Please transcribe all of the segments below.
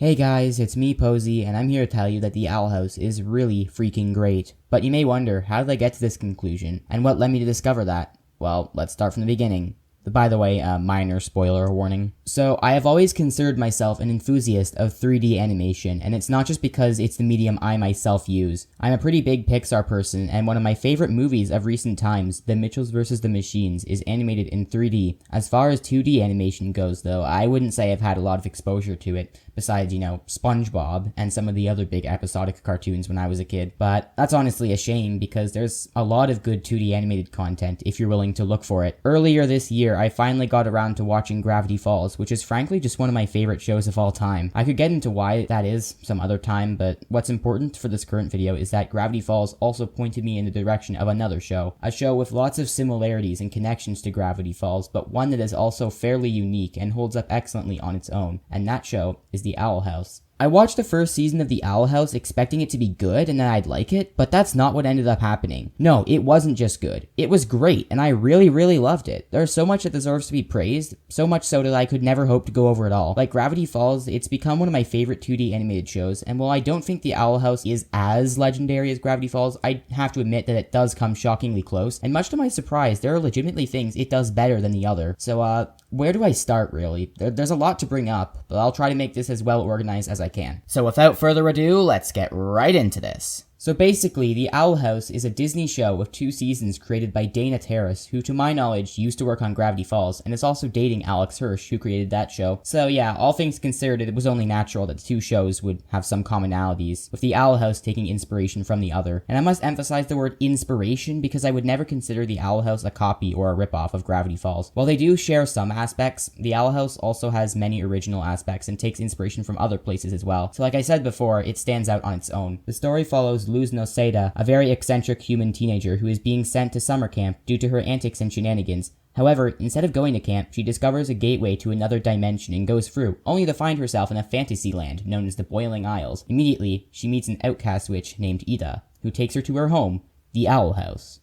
Hey guys, it's me Posey, and I'm here to tell you that the Owl House is really freaking great. But you may wonder, how did I get to this conclusion? And what led me to discover that? Well, let's start from the beginning. By the way, minor spoiler warning. So, I have always considered myself an enthusiast of 3D animation, and it's not just because it's the medium I myself use. I'm a pretty big Pixar person, and one of my favorite movies of recent times, The Mitchells vs. the Machines, is animated in 3D. As far as 2D animation goes, though, I wouldn't say I've had a lot of exposure to it, besides, SpongeBob and some of the other big episodic cartoons when I was a kid. But that's honestly a shame, because there's a lot of good 2D animated content if you're willing to look for it. Earlier this year, I finally got around to watching Gravity Falls, which is frankly just one of my favorite shows of all time. I could get into why that is some other time, but what's important for this current video is that Gravity Falls also pointed me in the direction of another show. A show with lots of similarities and connections to Gravity Falls, but one that is also fairly unique and holds up excellently on its own, and that show is The Owl House. I watched the first season of The Owl House expecting it to be good and that I'd like it, but that's not what ended up happening. No, it wasn't just good. It was great, and I really loved it. There's so much that deserves to be praised, so much so that I could never hope to go over it all. Like Gravity Falls, it's become one of my favorite 2D animated shows, and while I don't think The Owl House is as legendary as Gravity Falls, I have to admit that it does come shockingly close, and much to my surprise, there are legitimately things it does better than the other. So, where do I start, really? There's a lot to bring up, but I'll try to make this as well organized as I can. So without further ado, let's get right into this. So basically, The Owl House is a Disney show with 2 seasons created by Dana Terrace, who to my knowledge used to work on Gravity Falls, and is also dating Alex Hirsch, who created that show. So yeah, all things considered, it was only natural that the 2 shows would have some commonalities, with The Owl House taking inspiration from the other. And I must emphasize the word inspiration, because I would never consider The Owl House a copy or a ripoff of Gravity Falls. While they do share some aspects, The Owl House also has many original aspects and takes inspiration from other places as well. So like I said before, it stands out on its own. The story follows Luz Noseda, a very eccentric human teenager who is being sent to summer camp due to her antics and shenanigans. However, instead of going to camp, she discovers a gateway to another dimension and goes through, only to find herself in a fantasy land known as the Boiling Isles. Immediately, she meets an outcast witch named Ida, who takes her to her home, the Owl House.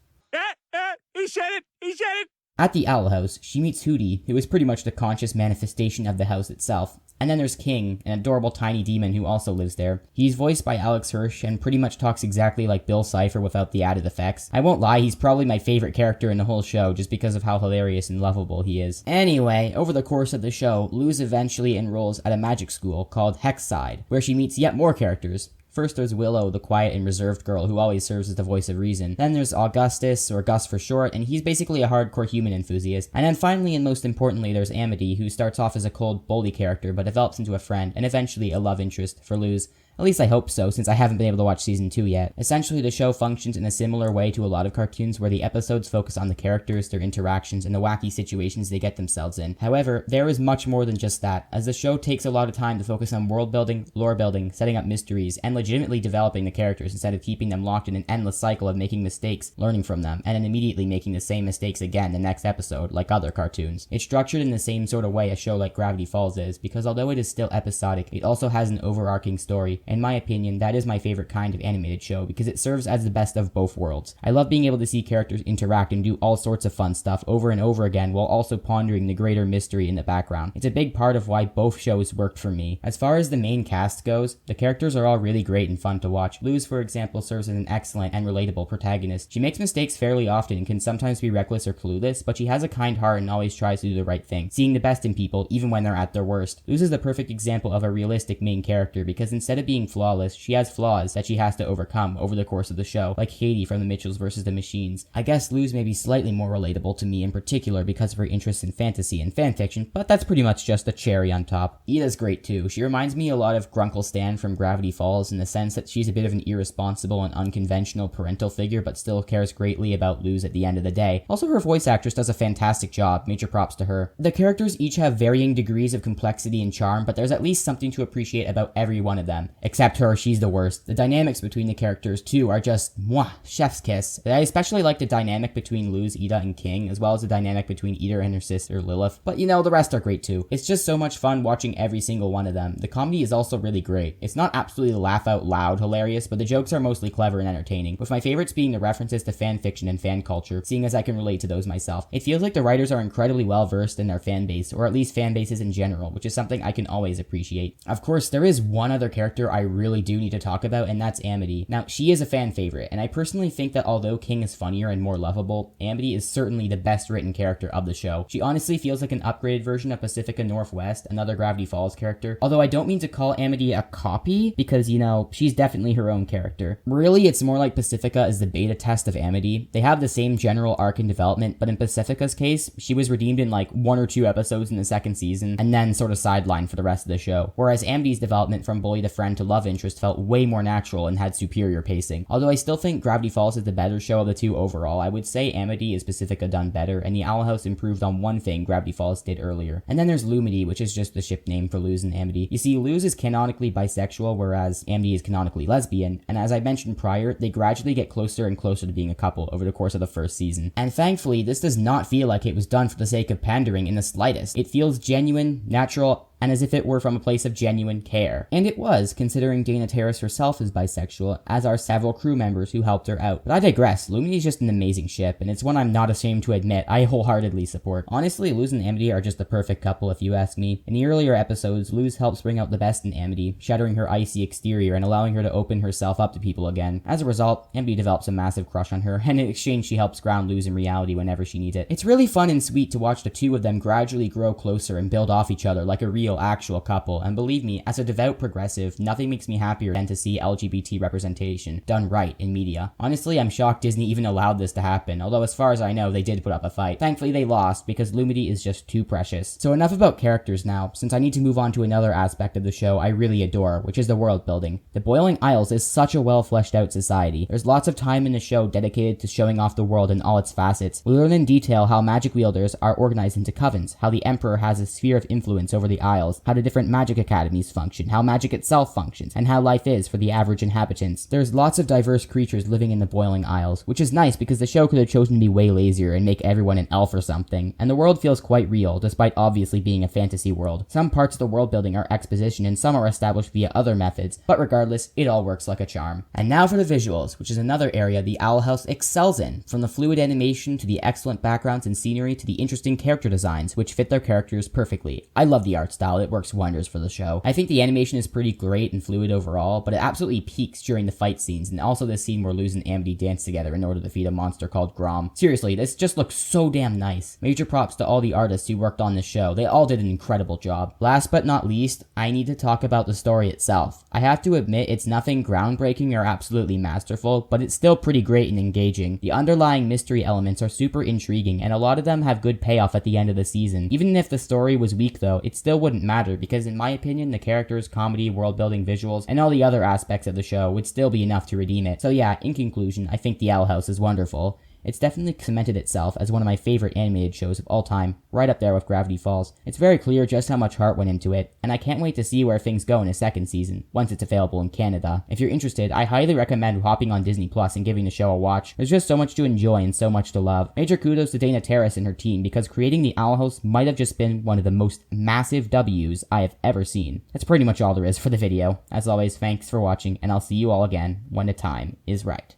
He said it! He said it! At the Owl House, she meets Hootie, who is pretty much the conscious manifestation of the house itself. And then there's King, an adorable tiny demon who also lives there. He's voiced by Alex Hirsch and pretty much talks exactly like Bill Cipher without the added effects. I won't lie, he's probably my favorite character in the whole show just because of how hilarious and lovable he is. Anyway, over the course of the show, Luz eventually enrolls at a magic school called Hexside, where she meets yet more characters. First there's Willow, the quiet and reserved girl who always serves as the voice of reason. Then there's Augustus, or Gus for short, and he's basically a hardcore human enthusiast. And then finally and most importantly there's Amity, who starts off as a cold, bully character but develops into a friend, and eventually a love interest for Luz. At least I hope so, since I haven't been able to watch season 2 yet. Essentially, the show functions in a similar way to a lot of cartoons where the episodes focus on the characters, their interactions, and the wacky situations they get themselves in. However, there is much more than just that, as the show takes a lot of time to focus on world building, lore building, setting up mysteries, and legitimately developing the characters instead of keeping them locked in an endless cycle of making mistakes, learning from them, and then immediately making the same mistakes again the next episode, like other cartoons. It's structured in the same sort of way a show like Gravity Falls is, because although it is still episodic, it also has an overarching story. In my opinion, that is my favorite kind of animated show because it serves as the best of both worlds. I love being able to see characters interact and do all sorts of fun stuff over and over again while also pondering the greater mystery in the background. It's a big part of why both shows worked for me. As far as the main cast goes, the characters are all really great and fun to watch. Luz, for example, serves as an excellent and relatable protagonist. She makes mistakes fairly often and can sometimes be reckless or clueless, but she has a kind heart and always tries to do the right thing, seeing the best in people even when they're at their worst. Luz is the perfect example of a realistic main character because instead of being flawless, she has flaws that she has to overcome over the course of the show, like Katie from The Mitchells vs. the Machines. I guess Luz may be slightly more relatable to me in particular because of her interest in fantasy and fanfiction, but that's pretty much just a cherry on top. Ida's great too. She reminds me a lot of Grunkle Stan from Gravity Falls in the sense that she's a bit of an irresponsible and unconventional parental figure but still cares greatly about Luz at the end of the day. Also, her voice actress does a fantastic job, major props to her. The characters each have varying degrees of complexity and charm, but there's at least something to appreciate about every one of them. Except her, she's the worst. The dynamics between the characters too are just mwah, chef's kiss. I especially like the dynamic between Luz, Ida, and King, as well as the dynamic between Ida and her sister Lilith. But you know, the rest are great too. It's just so much fun watching every single one of them. The comedy is also really great. It's not absolutely laugh out loud hilarious, but the jokes are mostly clever and entertaining, with my favorites being the references to fan fiction and fan culture, seeing as I can relate to those myself. It feels like the writers are incredibly well versed in their fan base, or at least fan bases in general, which is something I can always appreciate. Of course, there is one other character I really do need to talk about, and that's Amity. Now, she is a fan favorite, and I personally think that although King is funnier and more lovable, Amity is certainly the best written character of the show. She honestly feels like an upgraded version of Pacifica Northwest, another Gravity Falls character, although I don't mean to call Amity a copy, because, you know, she's definitely her own character. Really, it's more like Pacifica is the beta test of Amity. They have the same general arc and development, but in Pacifica's case, she was redeemed in like 1 or 2 episodes in the second season, and then sort of sidelined for the rest of the show. Whereas Amity's development from bully to friend to love interest felt way more natural and had superior pacing. Although I still think Gravity Falls is the better show of the two overall, I would say Amity is Pacifica done better, and the Owl House improved on one thing Gravity Falls did earlier. And then there's Lumity, which is just the ship name for Luz and Amity. You see, Luz is canonically bisexual, whereas Amity is canonically lesbian, and as I mentioned prior, they gradually get closer and closer to being a couple over the course of the first season. And thankfully, this does not feel like it was done for the sake of pandering in the slightest. It feels genuine, natural, and as if it were from a place of genuine care. And it was, considering Dana Terrace herself is bisexual, as are several crew members who helped her out. But I digress, Lumity is just an amazing ship, and it's one I'm not ashamed to admit I wholeheartedly support. Honestly, Luz and Amity are just the perfect couple if you ask me. In the earlier episodes, Luz helps bring out the best in Amity, shattering her icy exterior and allowing her to open herself up to people again. As a result, Amity develops a massive crush on her, and in exchange she helps ground Luz in reality whenever she needs it. It's really fun and sweet to watch the two of them gradually grow closer and build off each other like a real actual couple, and believe me, as a devout progressive, nothing makes me happier than to see LGBT representation done right in media. Honestly, I'm shocked Disney even allowed this to happen, although as far as I know, they did put up a fight. Thankfully, they lost, because Lumity is just too precious. So enough about characters now, since I need to move on to another aspect of the show I really adore, which is the world building. The Boiling Isles is such a well fleshed out society. There's lots of time in the show dedicated to showing off the world in all its facets. We learn in detail how magic wielders are organized into covens, how the Emperor has a sphere of influence over the Isles, how the different magic academies function, how magic itself functions, and how life is for the average inhabitants. There's lots of diverse creatures living in the Boiling Isles, which is nice because the show could have chosen to be way lazier and make everyone an elf or something, and the world feels quite real, despite obviously being a fantasy world. Some parts of the world building are exposition and some are established via other methods, but regardless, it all works like a charm. And now for the visuals, which is another area the Owl House excels in, from the fluid animation to the excellent backgrounds and scenery to the interesting character designs, which fit their characters perfectly. I love the art style, it works wonders for the show. I think the animation is pretty great and fluid overall, but it absolutely peaks during the fight scenes, and also the scene where Luz and Amity dance together in order to defeat a monster called Grom. Seriously, this just looks so damn nice. Major props to all the artists who worked on this show, they all did an incredible job. Last but not least, I need to talk about the story itself. I have to admit it's nothing groundbreaking or absolutely masterful, but it's still pretty great and engaging. The underlying mystery elements are super intriguing, and a lot of them have good payoff at the end of the season. Even if the story was weak though, it still wouldn't matter, because in my opinion, the characters, comedy, world-building visuals, and all the other aspects of the show would still be enough to redeem it. So yeah, in conclusion, I think the Owl House is wonderful. It's definitely cemented itself as one of my favorite animated shows of all time, right up there with Gravity Falls. It's very clear just how much heart went into it, and I can't wait to see where things go in a second season, once it's available in Canada. If you're interested, I highly recommend hopping on Disney Plus and giving the show a watch. There's just so much to enjoy and so much to love. Major kudos to Dana Terrace and her team, because creating the Owl House might have just been one of the most massive W's I have ever seen. That's pretty much all there is for the video. As always, thanks for watching, and I'll see you all again when the time is right.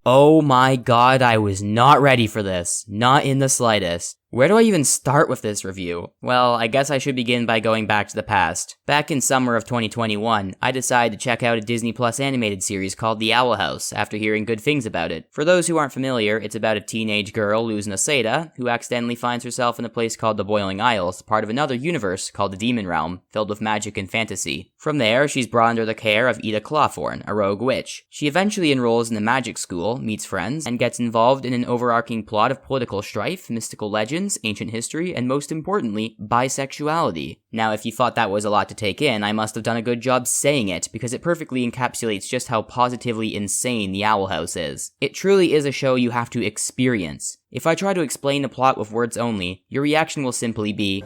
Oh my god, I was not ready for this. Not in the slightest. Where do I even start with this review? Well, I guess I should begin by going back to the past. Back in summer of 2021, I decided to check out a Disney Plus animated series called The Owl House after hearing good things about it. For those who aren't familiar, it's about a teenage girl, Luz Naseda, who accidentally finds herself in a place called the Boiling Isles, part of another universe called the Demon Realm, filled with magic and fantasy. From there, she's brought under the care of Ida Clawthorne, a rogue witch. She eventually enrolls in the magic school, meets friends, and gets involved in an overarching plot of political strife, mystical legends, ancient history, and most importantly, bisexuality. Now, if you thought that was a lot to take in, I must have done a good job saying it, because it perfectly encapsulates just how positively insane the Owl House is. It truly is a show you have to experience. If I try to explain the plot with words only, your reaction will simply be,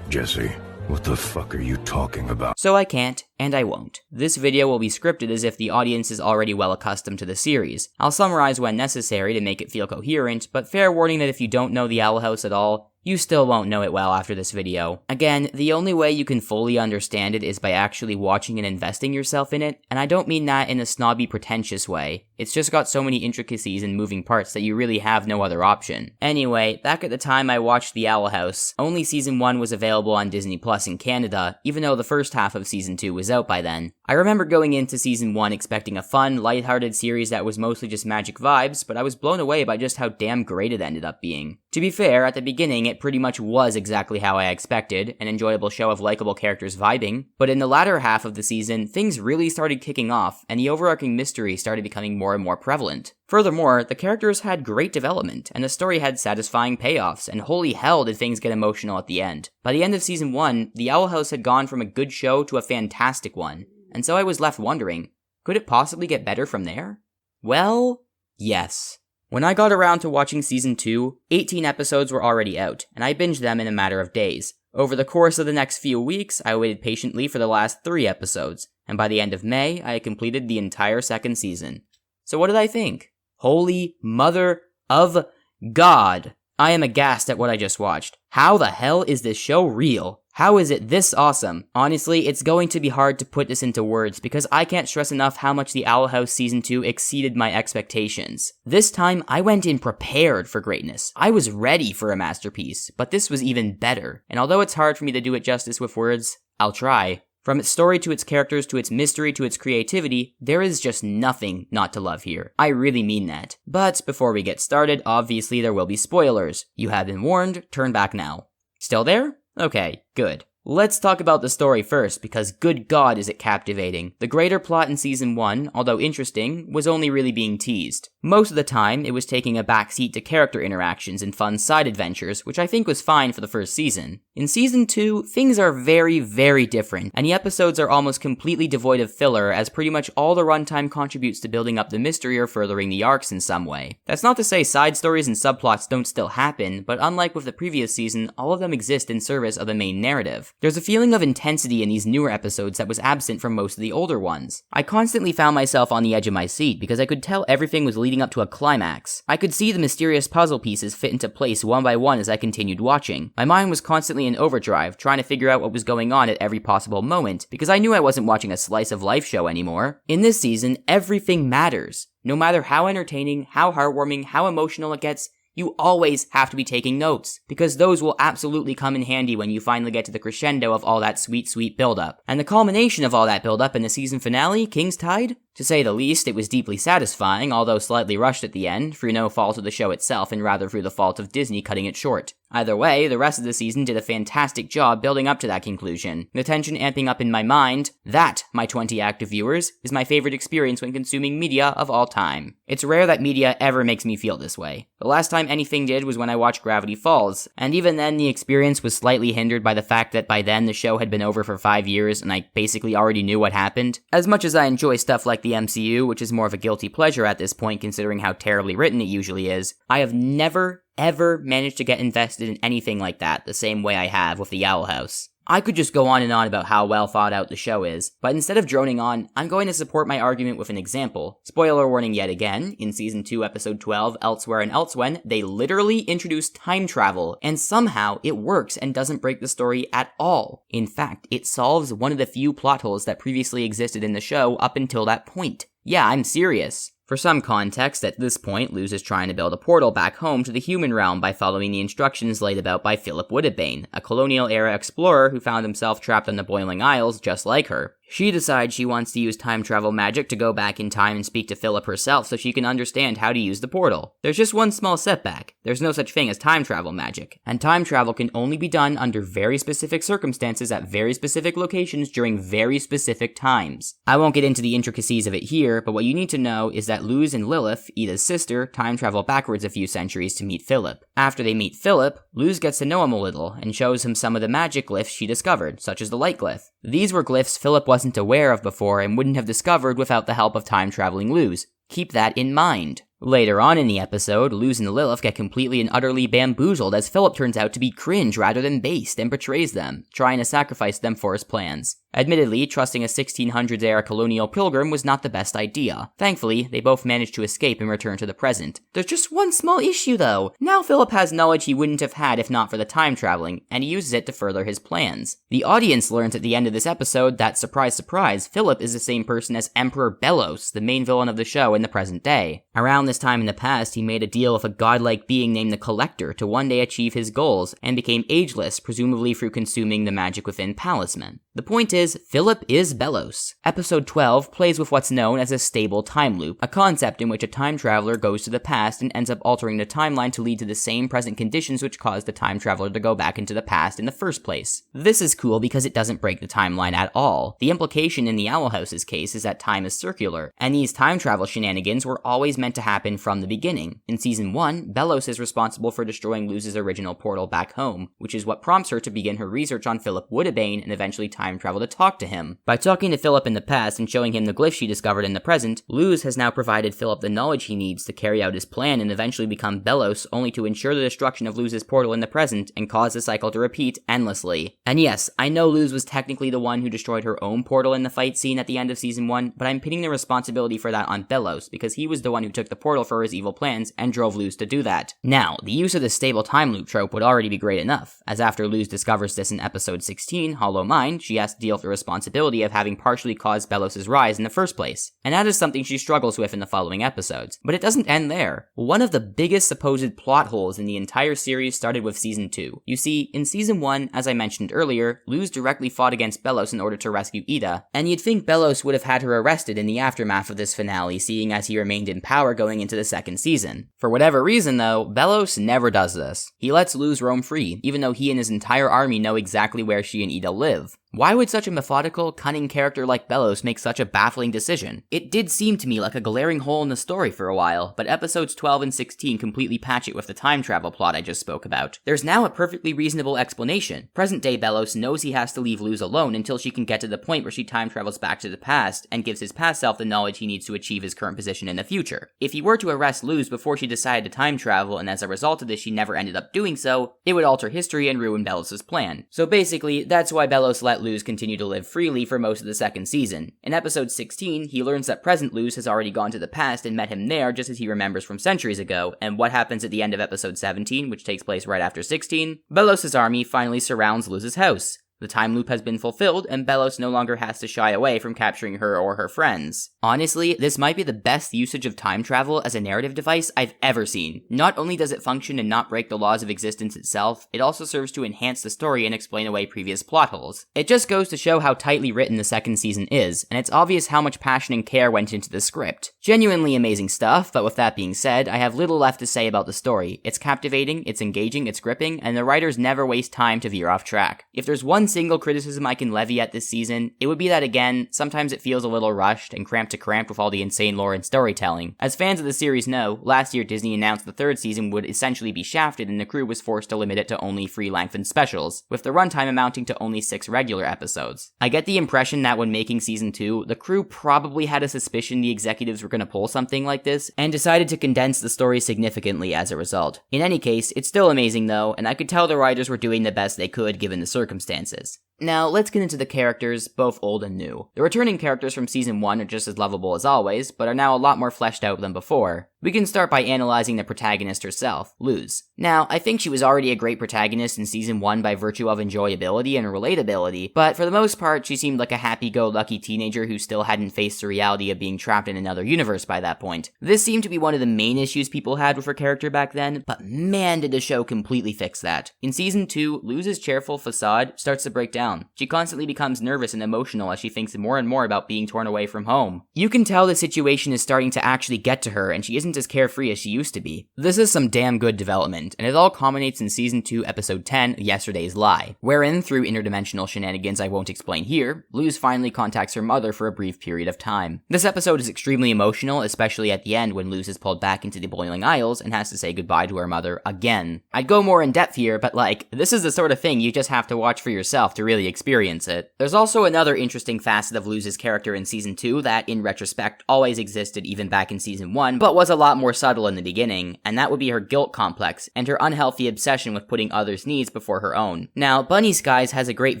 Jesse, what the fuck are you talking about? So I can't, and I won't. This video will be scripted as if the audience is already well accustomed to the series. I'll summarize when necessary to make it feel coherent, but fair warning that if you don't know the Owl House at all, you still won't know it well after this video. Again, the only way you can fully understand it is by actually watching and investing yourself in it, and I don't mean that in a snobby, pretentious way. It's just got so many intricacies and moving parts that you really have no other option. Anyway, back at the time I watched The Owl House, only Season 1 was available on Disney Plus in Canada, even though the first half of Season 2 was out by then. I remember going into Season 1 expecting a fun, lighthearted series that was mostly just magic vibes, but I was blown away by just how damn great it ended up being. To be fair, at the beginning it pretty much was exactly how I expected, an enjoyable show of likable characters vibing, but in the latter half of the season, things really started kicking off, and the overarching mystery started becoming more and more prevalent. Furthermore, the characters had great development, and the story had satisfying payoffs, and holy hell did things get emotional at the end. By the end of Season 1, The Owl House had gone from a good show to a fantastic one, and so I was left wondering, could it possibly get better from there? Well, yes. When I got around to watching Season 2, 18 episodes were already out, and I binged them in a matter of days. Over the course of the next few weeks, I waited patiently for the last 3 episodes, and by the end of May, I had completed the entire second season. So what did I think? Holy mother of God! I am aghast at what I just watched. How the hell is this show real? How is it this awesome? Honestly, it's going to be hard to put this into words because I can't stress enough how much The Owl House Season 2 exceeded my expectations. This time, I went in prepared for greatness. I was ready for a masterpiece, but this was even better. And although it's hard for me to do it justice with words, I'll try. From its story to its characters to its mystery to its creativity, there is just nothing not to love here. I really mean that. But before we get started, obviously there will be spoilers. You have been warned, turn back now. Still there? Okay, good. Let's talk about the story first, because good God is it captivating. The greater plot in Season 1, although interesting, was only really being teased. Most of the time, it was taking a backseat to character interactions and fun side adventures, which I think was fine for the first season. In Season 2, things are very, very different, and the episodes are almost completely devoid of filler, as pretty much all the runtime contributes to building up the mystery or furthering the arcs in some way. That's not to say side stories and subplots don't still happen, but unlike with the previous season, all of them exist in service of the main narrative. There's a feeling of intensity in these newer episodes that was absent from most of the older ones. I constantly found myself on the edge of my seat because I could tell everything was leading up to a climax. I could see the mysterious puzzle pieces fit into place one by one as I continued watching. My mind was constantly in overdrive, trying to figure out what was going on at every possible moment, because I knew I wasn't watching a slice of life show anymore. In this season, everything matters. No matter how entertaining, how heartwarming, how emotional it gets, you always have to be taking notes, because those will absolutely come in handy when you finally get to the crescendo of all that sweet, sweet build-up. And the culmination of all that build-up in the season finale, King's Tide? To say the least, it was deeply satisfying, although slightly rushed at the end, through no fault of the show itself and rather through the fault of Disney cutting it short. Either way, the rest of the season did a fantastic job building up to that conclusion, the tension amping up in my mind. That, my 20 active viewers, is my favorite experience when consuming media of all time. It's rare that media ever makes me feel this way. The last time anything did was when I watched Gravity Falls, and even then the experience was slightly hindered by the fact that by then the show had been over for 5 years and I basically already knew what happened. As much as I enjoy stuff like the MCU, which is more of a guilty pleasure at this point considering how terribly written it usually is, I have never ever managed to get invested in anything like that the same way I have with The Owl House. I could just go on and on about how well thought out the show is, but instead of droning on, I'm going to support my argument with an example. Spoiler warning yet again, in Season 2, Episode 12, Elsewhere and Elsewhen, they literally introduce time travel, and somehow it works and doesn't break the story at all. In fact, it solves one of the few plot holes that previously existed in the show up until that point. Yeah, I'm serious. For some context, at this point, Luz is trying to build a portal back home to the human realm by following the instructions laid about by Philip Woodbane, a colonial-era explorer who found himself trapped on the Boiling Isles just like her. She decides she wants to use time travel magic to go back in time and speak to Philip herself so she can understand how to use the portal. There's just one small setback. There's no such thing as time travel magic, and time travel can only be done under very specific circumstances at very specific locations during very specific times. I won't get into the intricacies of it here, but what you need to know is that Luz and Lilith, Ida's sister, time travel backwards a few centuries to meet Philip. After they meet Philip, Luz gets to know him a little and shows him some of the magic glyphs she discovered, such as the light glyph. These were glyphs Philip wasn't aware of before and wouldn't have discovered without the help of time-traveling Luz. Keep that in mind. Later on in the episode, Luz and Lilith get completely and utterly bamboozled as Philip turns out to be cringe rather than based and betrays them, trying to sacrifice them for his plans. Admittedly, trusting a 1600s-era colonial pilgrim was not the best idea. Thankfully, they both managed to escape and return to the present. There's just one small issue though. Now Philip has knowledge he wouldn't have had if not for the time traveling, and he uses it to further his plans. The audience learns at the end of this episode that, surprise surprise, Philip is the same person as Emperor Belos, the main villain of the show in the present day. Around this time in the past, he made a deal with a godlike being named the Collector to one day achieve his goals, and became ageless, presumably through consuming the magic within Palisman. The point is, Philip is Belos. Episode 12 plays with what's known as a stable time loop, a concept in which a time traveler goes to the past and ends up altering the timeline to lead to the same present conditions which caused the time traveler to go back into the past in the first place. This is cool because it doesn't break the timeline at all. The implication in the Owl House's case is that time is circular, and these time travel shenanigans were always meant to happen from the beginning. In Season 1, Belos is responsible for destroying Luz's original portal back home, which is what prompts her to begin her research on Philip Woodabane and eventually time travel to talk to him. By talking to Philip in the past and showing him the glyph she discovered in the present, Luz has now provided Philip the knowledge he needs to carry out his plan and eventually become Belos, only to ensure the destruction of Luz's portal in the present and cause the cycle to repeat endlessly. And yes, I know Luz was technically the one who destroyed her own portal in the fight scene at the end of Season 1, but I'm pinning the responsibility for that on Belos, because he was the one who took the portal for his evil plans and drove Luz to do that. Now, the use of the stable time loop trope would already be great enough, as after Luz discovers this in episode 16, Hollow Mind, she has to deal with the responsibility of having partially caused Belos' rise in the first place, and that is something she struggles with in the following episodes. But it doesn't end there. One of the biggest supposed plot holes in the entire series started with Season 2. You see, in Season 1, as I mentioned earlier, Luz directly fought against Belos in order to rescue Ida, and you'd think Belos would have had her arrested in the aftermath of this finale, seeing as he remained in power going into the second season. For whatever reason though, Belos never does this. He lets Luz roam free, even though he and his entire army know exactly where she and Ida live. Why would such a methodical, cunning character like Belos make such a baffling decision? It did seem to me like a glaring hole in the story for a while, but episodes 12 and 16 completely patch it with the time travel plot I just spoke about. There's now a perfectly reasonable explanation. Present-day Belos knows he has to leave Luz alone until she can get to the point where she time travels back to the past and gives his past self the knowledge he needs to achieve his current position in the future. If he were to arrest Luz before she decided to time travel, and as a result of this she never ended up doing so, it would alter history and ruin Belos' plan. So basically, that's why Belos let Luz continue to live freely for most of the second season. In episode 16, he learns that present Luz has already gone to the past and met him there just as he remembers from centuries ago, and what happens at the end of episode 17, which takes place right after 16, Belos' army finally surrounds Luz's house. The time loop has been fulfilled, and Belos no longer has to shy away from capturing her or her friends. Honestly, this might be the best usage of time travel as a narrative device I've ever seen. Not only does it function and not break the laws of existence itself, it also serves to enhance the story and explain away previous plot holes. It just goes to show how tightly written the second season is, and it's obvious how much passion and care went into the script. Genuinely amazing stuff, but with that being said, I have little left to say about the story. It's captivating, it's engaging, it's gripping, and the writers never waste time to veer off track. If there's one single criticism I can levy at this season, it would be that again, sometimes it feels a little rushed and cramped with all the insane lore and storytelling. As fans of the series know, last year Disney announced the third season would essentially be shafted and the crew was forced to limit it to only 3 lengthened specials, with the runtime amounting to only 6 regular episodes. I get the impression that when making season 2, the crew probably had a suspicion the executives were going to pull something like this, and decided to condense the story significantly as a result. In any case, it's still amazing though, and I could tell the writers were doing the best they could given the circumstances. Now, let's get into the characters, both old and new. The returning characters from Season 1 are just as lovable as always, but are now a lot more fleshed out than before. We can start by analyzing the protagonist herself, Luz. Now, I think she was already a great protagonist in Season 1 by virtue of enjoyability and relatability, but for the most part, she seemed like a happy-go-lucky teenager who still hadn't faced the reality of being trapped in another universe by that point. This seemed to be one of the main issues people had with her character back then, but man did the show completely fix that. In Season 2, Luz's cheerful facade starts to break down. She constantly becomes nervous and emotional as she thinks more and more about being torn away from home. You can tell the situation is starting to actually get to her, and she isn't as carefree as she used to be. This is some damn good development, and it all culminates in Season 2, Episode 10, Yesterday's Lie, wherein, through interdimensional shenanigans I won't explain here, Luz finally contacts her mother for a brief period of time. This episode is extremely emotional, especially at the end when Luz is pulled back into the Boiling Isles and has to say goodbye to her mother again. I'd go more in depth here, but this is the sort of thing you just have to watch for yourself to really experience it. There's also another interesting facet of Luz's character in Season 2 that, in retrospect, always existed even back in Season 1, but was a lot more subtle in the beginning, and that would be her guilt complex and her unhealthy obsession with putting others' needs before her own. Now, Bunny Skies has a great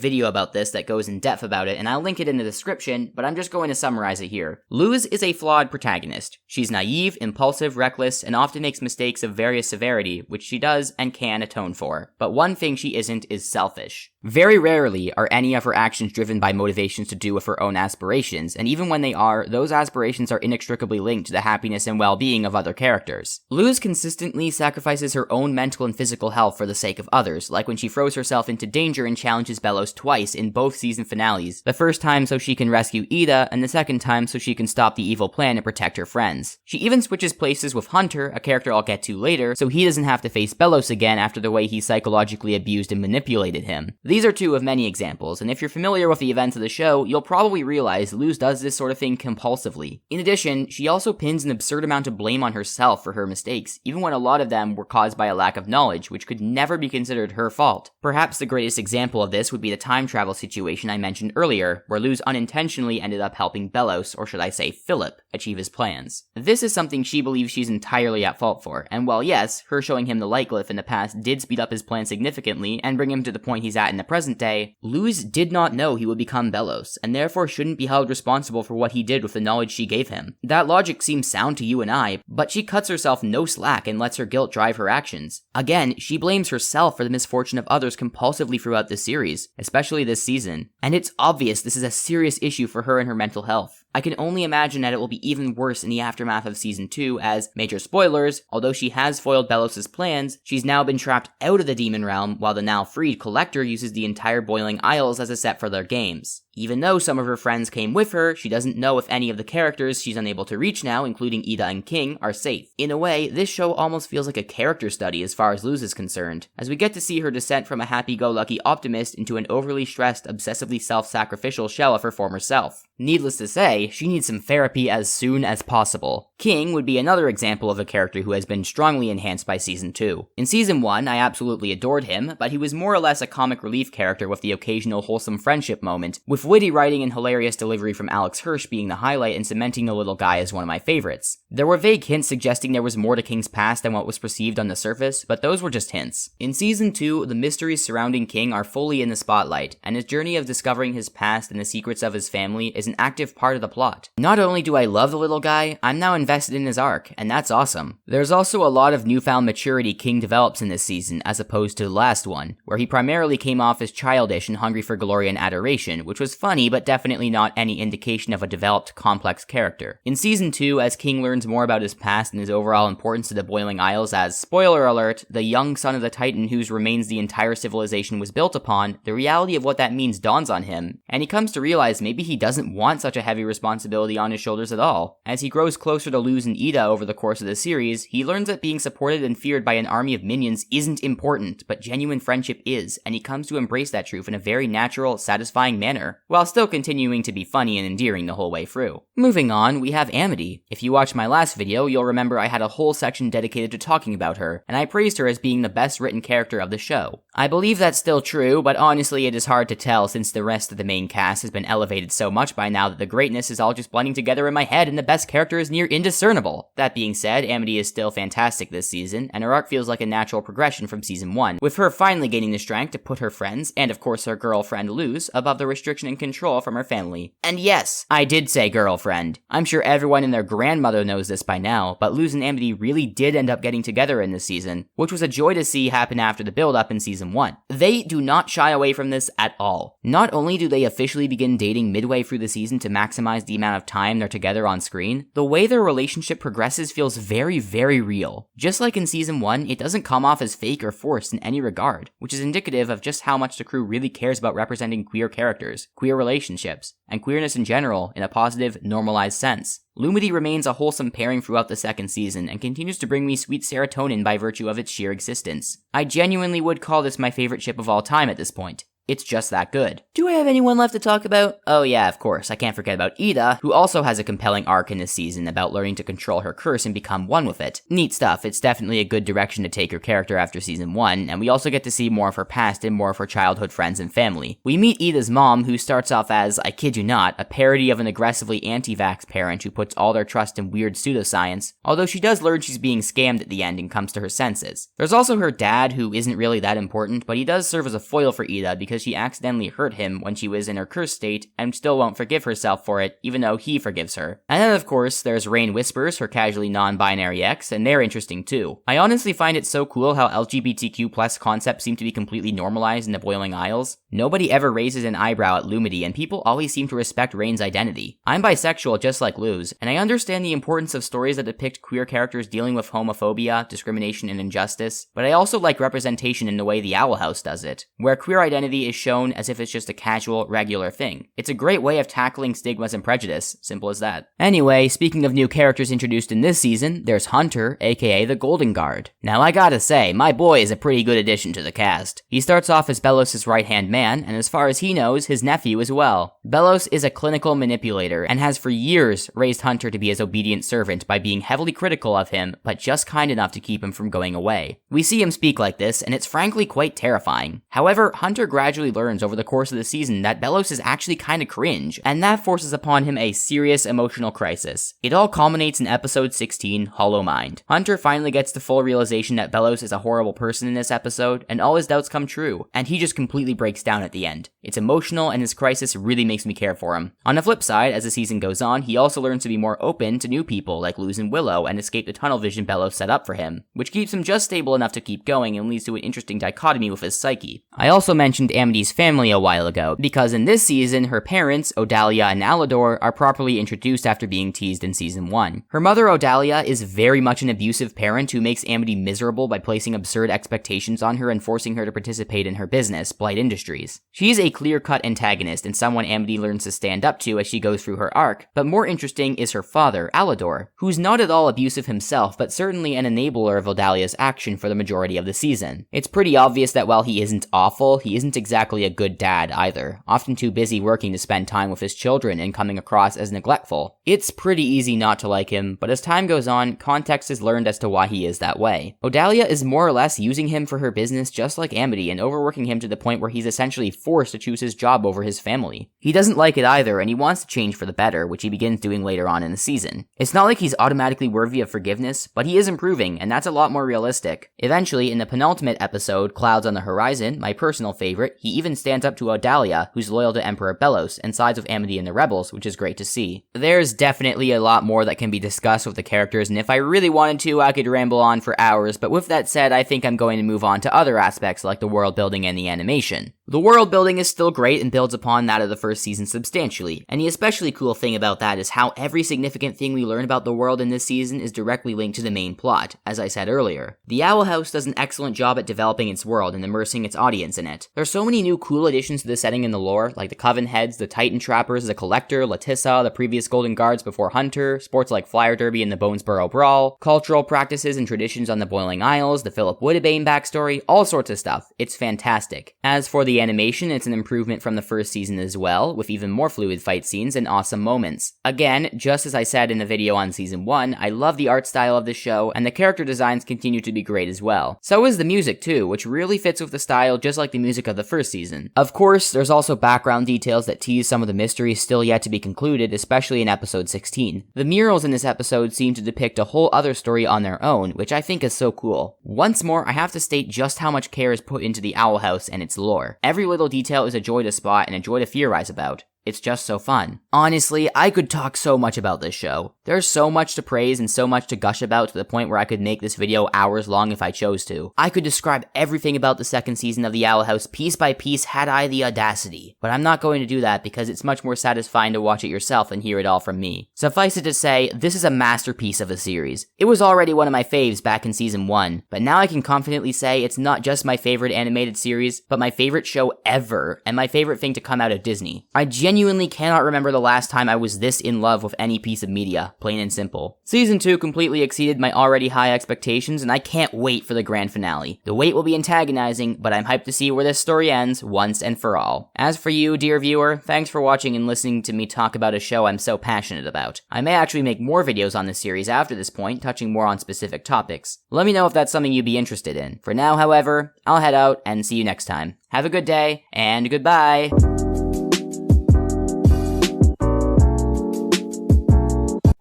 video about this that goes in depth about it, and I'll link it in the description, but I'm just going to summarize it here. Luz is a flawed protagonist. She's naive, impulsive, reckless, and often makes mistakes of various severity, which she does and can atone for. But one thing she isn't is selfish. Very rarely are any of her actions driven by motivations to do with her own aspirations, and even when they are, those aspirations are inextricably linked to the happiness and well-being of other characters. Luz consistently sacrifices her own mental and physical health for the sake of others, like when she throws herself into danger and challenges Belos twice in both season finales, the first time so she can rescue Ida, and the second time so she can stop the evil plan and protect her friends. She even switches places with Hunter, a character I'll get to later, so he doesn't have to face Belos again after the way he psychologically abused and manipulated him. These are two of many examples, and if you're familiar with the events of the show, you'll probably realize Luz does this sort of thing compulsively. In addition, she also pins an absurd amount of blame on herself for her mistakes, even when a lot of them were caused by a lack of knowledge, which could never be considered her fault. Perhaps the greatest example of this would be the time travel situation I mentioned earlier, where Luz unintentionally ended up helping Belos, or should I say Philip, achieve his plans. This is something she believes she's entirely at fault for, and while yes, her showing him the light glyph in the past did speed up his plan significantly and bring him to the point he's at in the present day, Luz did not know he would become Belos, and therefore shouldn't be held responsible for what he did with the knowledge she gave him. That logic seems sound to you and I, but she cuts herself no slack and lets her guilt drive her actions. Again, she blames herself for the misfortune of others compulsively throughout the series, especially this season, and it's obvious this is a serious issue for her and her mental health. I can only imagine that it will be even worse in the aftermath of Season 2 as, major spoilers, although she has foiled Belos' plans, she's now been trapped out of the demon realm while the now freed Collector uses the entire Boiling Isles as a set for their games. Even though some of her friends came with her, she doesn't know if any of the characters she's unable to reach now, including Ida and King, are safe. In a way, this show almost feels like a character study as far as Luz is concerned, as we get to see her descent from a happy-go-lucky optimist into an overly stressed, obsessively self-sacrificial shell of her former self. Needless to say, she needs some therapy as soon as possible. King would be another example of a character who has been strongly enhanced by Season 2. In Season 1, I absolutely adored him, but he was more or less a comic relief character with the occasional wholesome friendship moment, with witty writing and hilarious delivery from Alex Hirsch being the highlight and cementing the little guy as one of my favorites. There were vague hints suggesting there was more to King's past than what was perceived on the surface, but those were just hints. In Season 2, the mysteries surrounding King are fully in the spotlight, and his journey of discovering his past and the secrets of his family is an active part of the plot. Not only do I love the little guy, I'm now invested in his arc, and that's awesome. There's also a lot of newfound maturity King develops in this season, as opposed to the last one, where he primarily came off as childish and hungry for glory and adoration, which was funny but definitely not any indication of a developed, complex character. In Season 2, as King learns more about his past and his overall importance to the Boiling Isles as, spoiler alert, the young son of the Titan whose remains the entire civilization was built upon, the reality of what that means dawns on him, and he comes to realize maybe he doesn't want such a heavy responsibility on his shoulders at all. As he grows closer to Luz and Ida over the course of the series, he learns that being supported and feared by an army of minions isn't important, but genuine friendship is, and he comes to embrace that truth in a very natural, satisfying manner, while still continuing to be funny and endearing the whole way through. Moving on, we have Amity. If you watched my last video, you'll remember I had a whole section dedicated to talking about her, and I praised her as being the best written character of the show. I believe that's still true, but honestly it is hard to tell since the rest of the main cast has been elevated so much by now that the greatness is all just blending together in my head and the best character is near indiscernible. That being said, Amity is still fantastic this season, and her arc feels like a natural progression from Season 1, with her finally gaining the strength to put her friends, and of course her girlfriend Luz, above the restriction and control from her family. And yes, I did say girlfriend. I'm sure everyone and their grandmother knows this by now, but Luz and Amity really did end up getting together in this season, which was a joy to see happen after the build-up in Season 1. They do not shy away from this at all. Not only do they officially begin dating midway through the season to maximize the amount of time they're together on screen, the way their relationship progresses feels very, very real. Just like in Season 1, it doesn't come off as fake or forced in any regard, which is indicative of just how much the crew really cares about representing queer characters, queer relationships, and queerness in general in a positive, normalized sense. Lumity remains a wholesome pairing throughout the second season and continues to bring me sweet serotonin by virtue of its sheer existence. I genuinely would call this my favorite ship of all time at this point. It's just that good. Do I have anyone left to talk about? Oh yeah, of course, I can't forget about Ida, who also has a compelling arc in this season about learning to control her curse and become one with it. Neat stuff, it's definitely a good direction to take her character after season 1, and we also get to see more of her past and more of her childhood friends and family. We meet Ida's mom, who starts off as, I kid you not, a parody of an aggressively anti-vax parent who puts all their trust in weird pseudoscience, although she does learn she's being scammed at the end and comes to her senses. There's also her dad, who isn't really that important, but he does serve as a foil for Ida because she accidentally hurt him when she was in her cursed state and still won't forgive herself for it, even though he forgives her. And then of course, there's Rain Whispers, her casually non-binary ex, and they're interesting too. I honestly find it so cool how LGBTQ+ concepts seem to be completely normalized in the Boiling Isles. Nobody ever raises an eyebrow at Lumity, and people always seem to respect Rain's identity. I'm bisexual just like Luz, and I understand the importance of stories that depict queer characters dealing with homophobia, discrimination, and injustice, but I also like representation in the way the Owl House does it, where queer identity is shown as if it's just a casual, regular thing. It's a great way of tackling stigmas and prejudice, simple as that. Anyway, speaking of new characters introduced in this season, there's Hunter, aka the Golden Guard. Now I gotta say, my boy is a pretty good addition to the cast. He starts off as Belos' right-hand man, and as far as he knows, his nephew as well. Belos is a clinical manipulator, and has for years raised Hunter to be his obedient servant by being heavily critical of him, but just kind enough to keep him from going away. We see him speak like this, and it's frankly quite terrifying. However, Hunter gradually learns over the course of the season that Belos is actually kinda cringe, and that forces upon him a serious emotional crisis. It all culminates in episode 16, Hollow Mind. Hunter finally gets the full realization that Belos is a horrible person in this episode, and all his doubts come true, and he just completely breaks down at the end. It's emotional, and his crisis really makes me care for him. On the flip side, as the season goes on, he also learns to be more open to new people like Luz and Willow, and escape the tunnel vision Belos set up for him, which keeps him just stable enough to keep going and leads to an interesting dichotomy with his psyche. I also mentioned Amity's family a while ago, because in this season, her parents, Odalia and Alador, are properly introduced after being teased in season 1. Her mother, Odalia, is very much an abusive parent who makes Amity miserable by placing absurd expectations on her and forcing her to participate in her business, Blight Industries. She's a clear-cut antagonist and someone Amity learns to stand up to as she goes through her arc, but more interesting is her father, Alador, who's not at all abusive himself, but certainly an enabler of Odalia's action for the majority of the season. It's pretty obvious that while he isn't awful, he isn't exactly a good dad either, often too busy working to spend time with his children and coming across as neglectful. It's pretty easy not to like him, but as time goes on, context is learned as to why he is that way. Odalia is more or less using him for her business just like Amity and overworking him to the point where he's essentially forced to choose his job over his family. He doesn't like it either, and he wants to change for the better, which he begins doing later on in the season. It's not like he's automatically worthy of forgiveness, but he is improving, and that's a lot more realistic. Eventually, in the penultimate episode, Clouds on the Horizon, my personal favorite, he even stands up to Odalia, who's loyal to Emperor Belos, and sides with Amity and the Rebels, which is great to see. There's definitely a lot more that can be discussed with the characters, and if I really wanted to, I could ramble on for hours, but with that said, I think I'm going to move on to other aspects like the world building and the animation. The world building is still great and builds upon that of the first season substantially, and the especially cool thing about that is how every significant thing we learn about the world in this season is directly linked to the main plot, as I said earlier. The Owl House does an excellent job at developing its world and immersing its audience in it. There's so many new cool additions to the setting and the lore, like the Coven Heads, the Titan Trappers, the Collector, Latissa, the previous Golden Guards before Hunter, sports like Flyer Derby and the Bonesboro Brawl, cultural practices and traditions on the Boiling Isles, the Philip Woodabane backstory, all sorts of stuff. It's fantastic. As for the animation, it's an improvement from the first season as well, with even more fluid fight scenes and awesome moments. Again, just as I said in the video on season 1, I love the art style of the show, and the character designs continue to be great as well. So is the music too, which really fits with the style just like the music of the first season. Of course, there's also background details that tease some of the mysteries still yet to be concluded, especially in episode 16. The murals in this episode seem to depict a whole other story on their own, which I think is so cool. Once more, I have to state just how much care is put into the Owl House and its lore. Every little detail is a joy to spot and a joy to theorize about. It's just so fun. Honestly, I could talk so much about this show. There's so much to praise and so much to gush about to the point where I could make this video hours long if I chose to. I could describe everything about the second season of The Owl House piece by piece had I the audacity. But I'm not going to do that because it's much more satisfying to watch it yourself and hear it all from me. Suffice it to say, this is a masterpiece of a series. It was already one of my faves back in season 1, but now I can confidently say it's not just my favorite animated series, but my favorite show ever, and my favorite thing to come out of Disney. I genuinely genuinely cannot remember the last time I was this in love with any piece of media, plain and simple. Season 2 completely exceeded my already high expectations, and I can't wait for the grand finale. The wait will be antagonizing, but I'm hyped to see where this story ends once and for all. As for you, dear viewer, thanks for watching and listening to me talk about a show I'm so passionate about. I may actually make more videos on this series after this point, touching more on specific topics. Let me know if that's something you'd be interested in. For now, however, I'll head out and see you next time. Have a good day, and goodbye!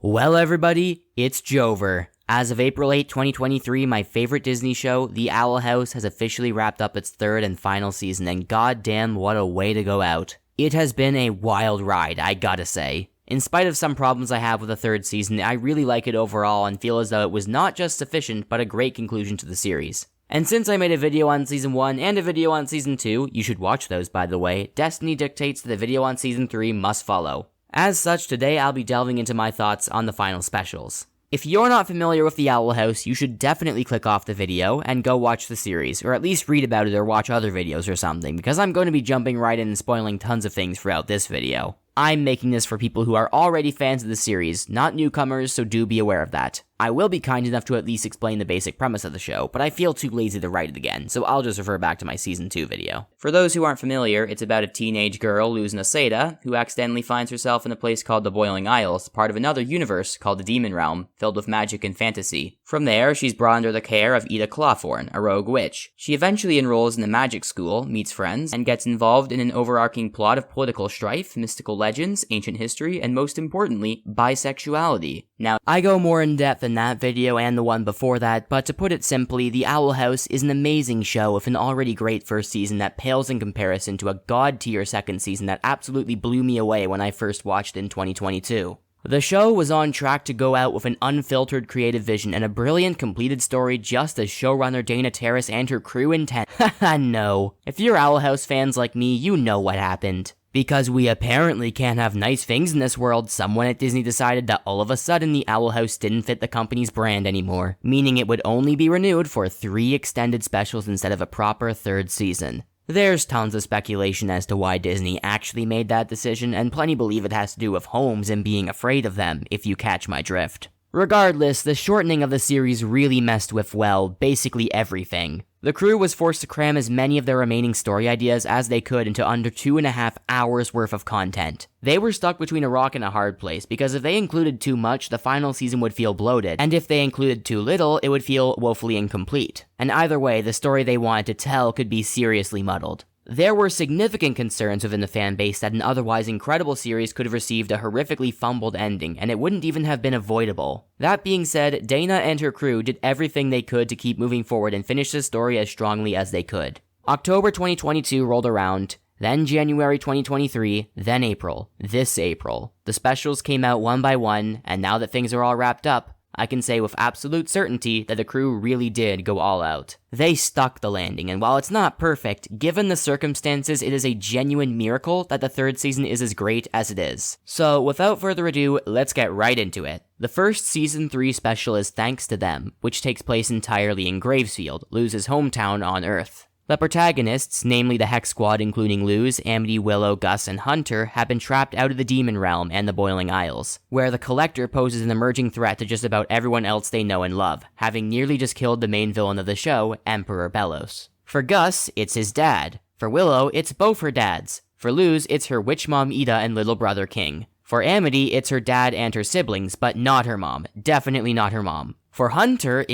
Well, everybody, it's Jover. As of April 8, 2023, my favorite Disney show, The Owl House, has officially wrapped up its third and final season, and goddamn, what a way to go out. It has been a wild ride, I gotta say. In spite of some problems I have with the third season, I really like it overall and feel as though it was not just sufficient, but a great conclusion to the series. And since I made a video on Season 1 and a video on Season 2, you should watch those by the way, Destiny dictates that the video on Season 3 must follow. As such, today I'll be delving into my thoughts on the final specials. If you're not familiar with The Owl House, you should definitely click off the video and go watch the series, or at least read about it or watch other videos or something, because I'm going to be jumping right in and spoiling tons of things throughout this video. I'm making this for people who are already fans of the series, not newcomers, so do be aware of that. I will be kind enough to at least explain the basic premise of the show, but I feel too lazy to write it again, so I'll just refer back to my Season 2 video. For those who aren't familiar, it's about a teenage girl, Luz Naseda, who accidentally finds herself in a place called the Boiling Isles, part of another universe called the Demon Realm, filled with magic and fantasy. From there, she's brought under the care of Ida Clawthorne, a rogue witch. She eventually enrolls in a magic school, meets friends, and gets involved in an overarching plot of political strife, mystical legends, ancient history, and most importantly, bisexuality. Now, I go more in depth in that video and the one before that, but to put it simply, The Owl House is an amazing show with an already great first season that pales in comparison to a god-tier second season that absolutely blew me away when I first watched it in 2022. The show was on track to go out with an unfiltered creative vision and a brilliant completed story just as showrunner Dana Terrace and her crew intended. Haha, no. If you're Owl House fans like me, you know what happened. Because we apparently can't have nice things in this world, someone at Disney decided that all of a sudden the Owl House didn't fit the company's brand anymore, meaning it would only be renewed for 3 extended specials instead of a proper third season. There's tons of speculation as to why Disney actually made that decision, and plenty believe it has to do with homes and being afraid of them, if you catch my drift. Regardless, the shortening of the series really messed with, well, basically everything. The crew was forced to cram as many of their remaining story ideas as they could into under 2.5 hours worth of content. They were stuck between a rock and a hard place, because if they included too much, the final season would feel bloated, and if they included too little, it would feel woefully incomplete. And either way, the story they wanted to tell could be seriously muddled. There were significant concerns within the fanbase that an otherwise incredible series could have received a horrifically fumbled ending, and it wouldn't even have been avoidable. That being said, Dana and her crew did everything they could to keep moving forward and finish the story as strongly as they could. October 2022 rolled around, then January 2023, then April. This April. The specials came out one by one, and now that things are all wrapped up, I can say with absolute certainty that the crew really did go all out. They stuck the landing, and while it's not perfect, given the circumstances, it is a genuine miracle that the third season is as great as it is. So, without further ado, let's get right into it. The first Season 3 special is Thanks to Them, which takes place entirely in Gravesfield, Luz's hometown on Earth. The protagonists, namely the Hex Squad including Luz, Amity, Willow, Gus, and Hunter, have been trapped out of the Demon Realm and the Boiling Isles, where the Collector poses an emerging threat to just about everyone else they know and love, having nearly just killed the main villain of the show, Emperor Bellos. For Gus, it's his dad. For Willow, it's both her dads. For Luz, it's her witch mom Ida and little brother King. For Amity, it's her dad and her siblings, but not her mom. Definitely not her mom. For Hunter,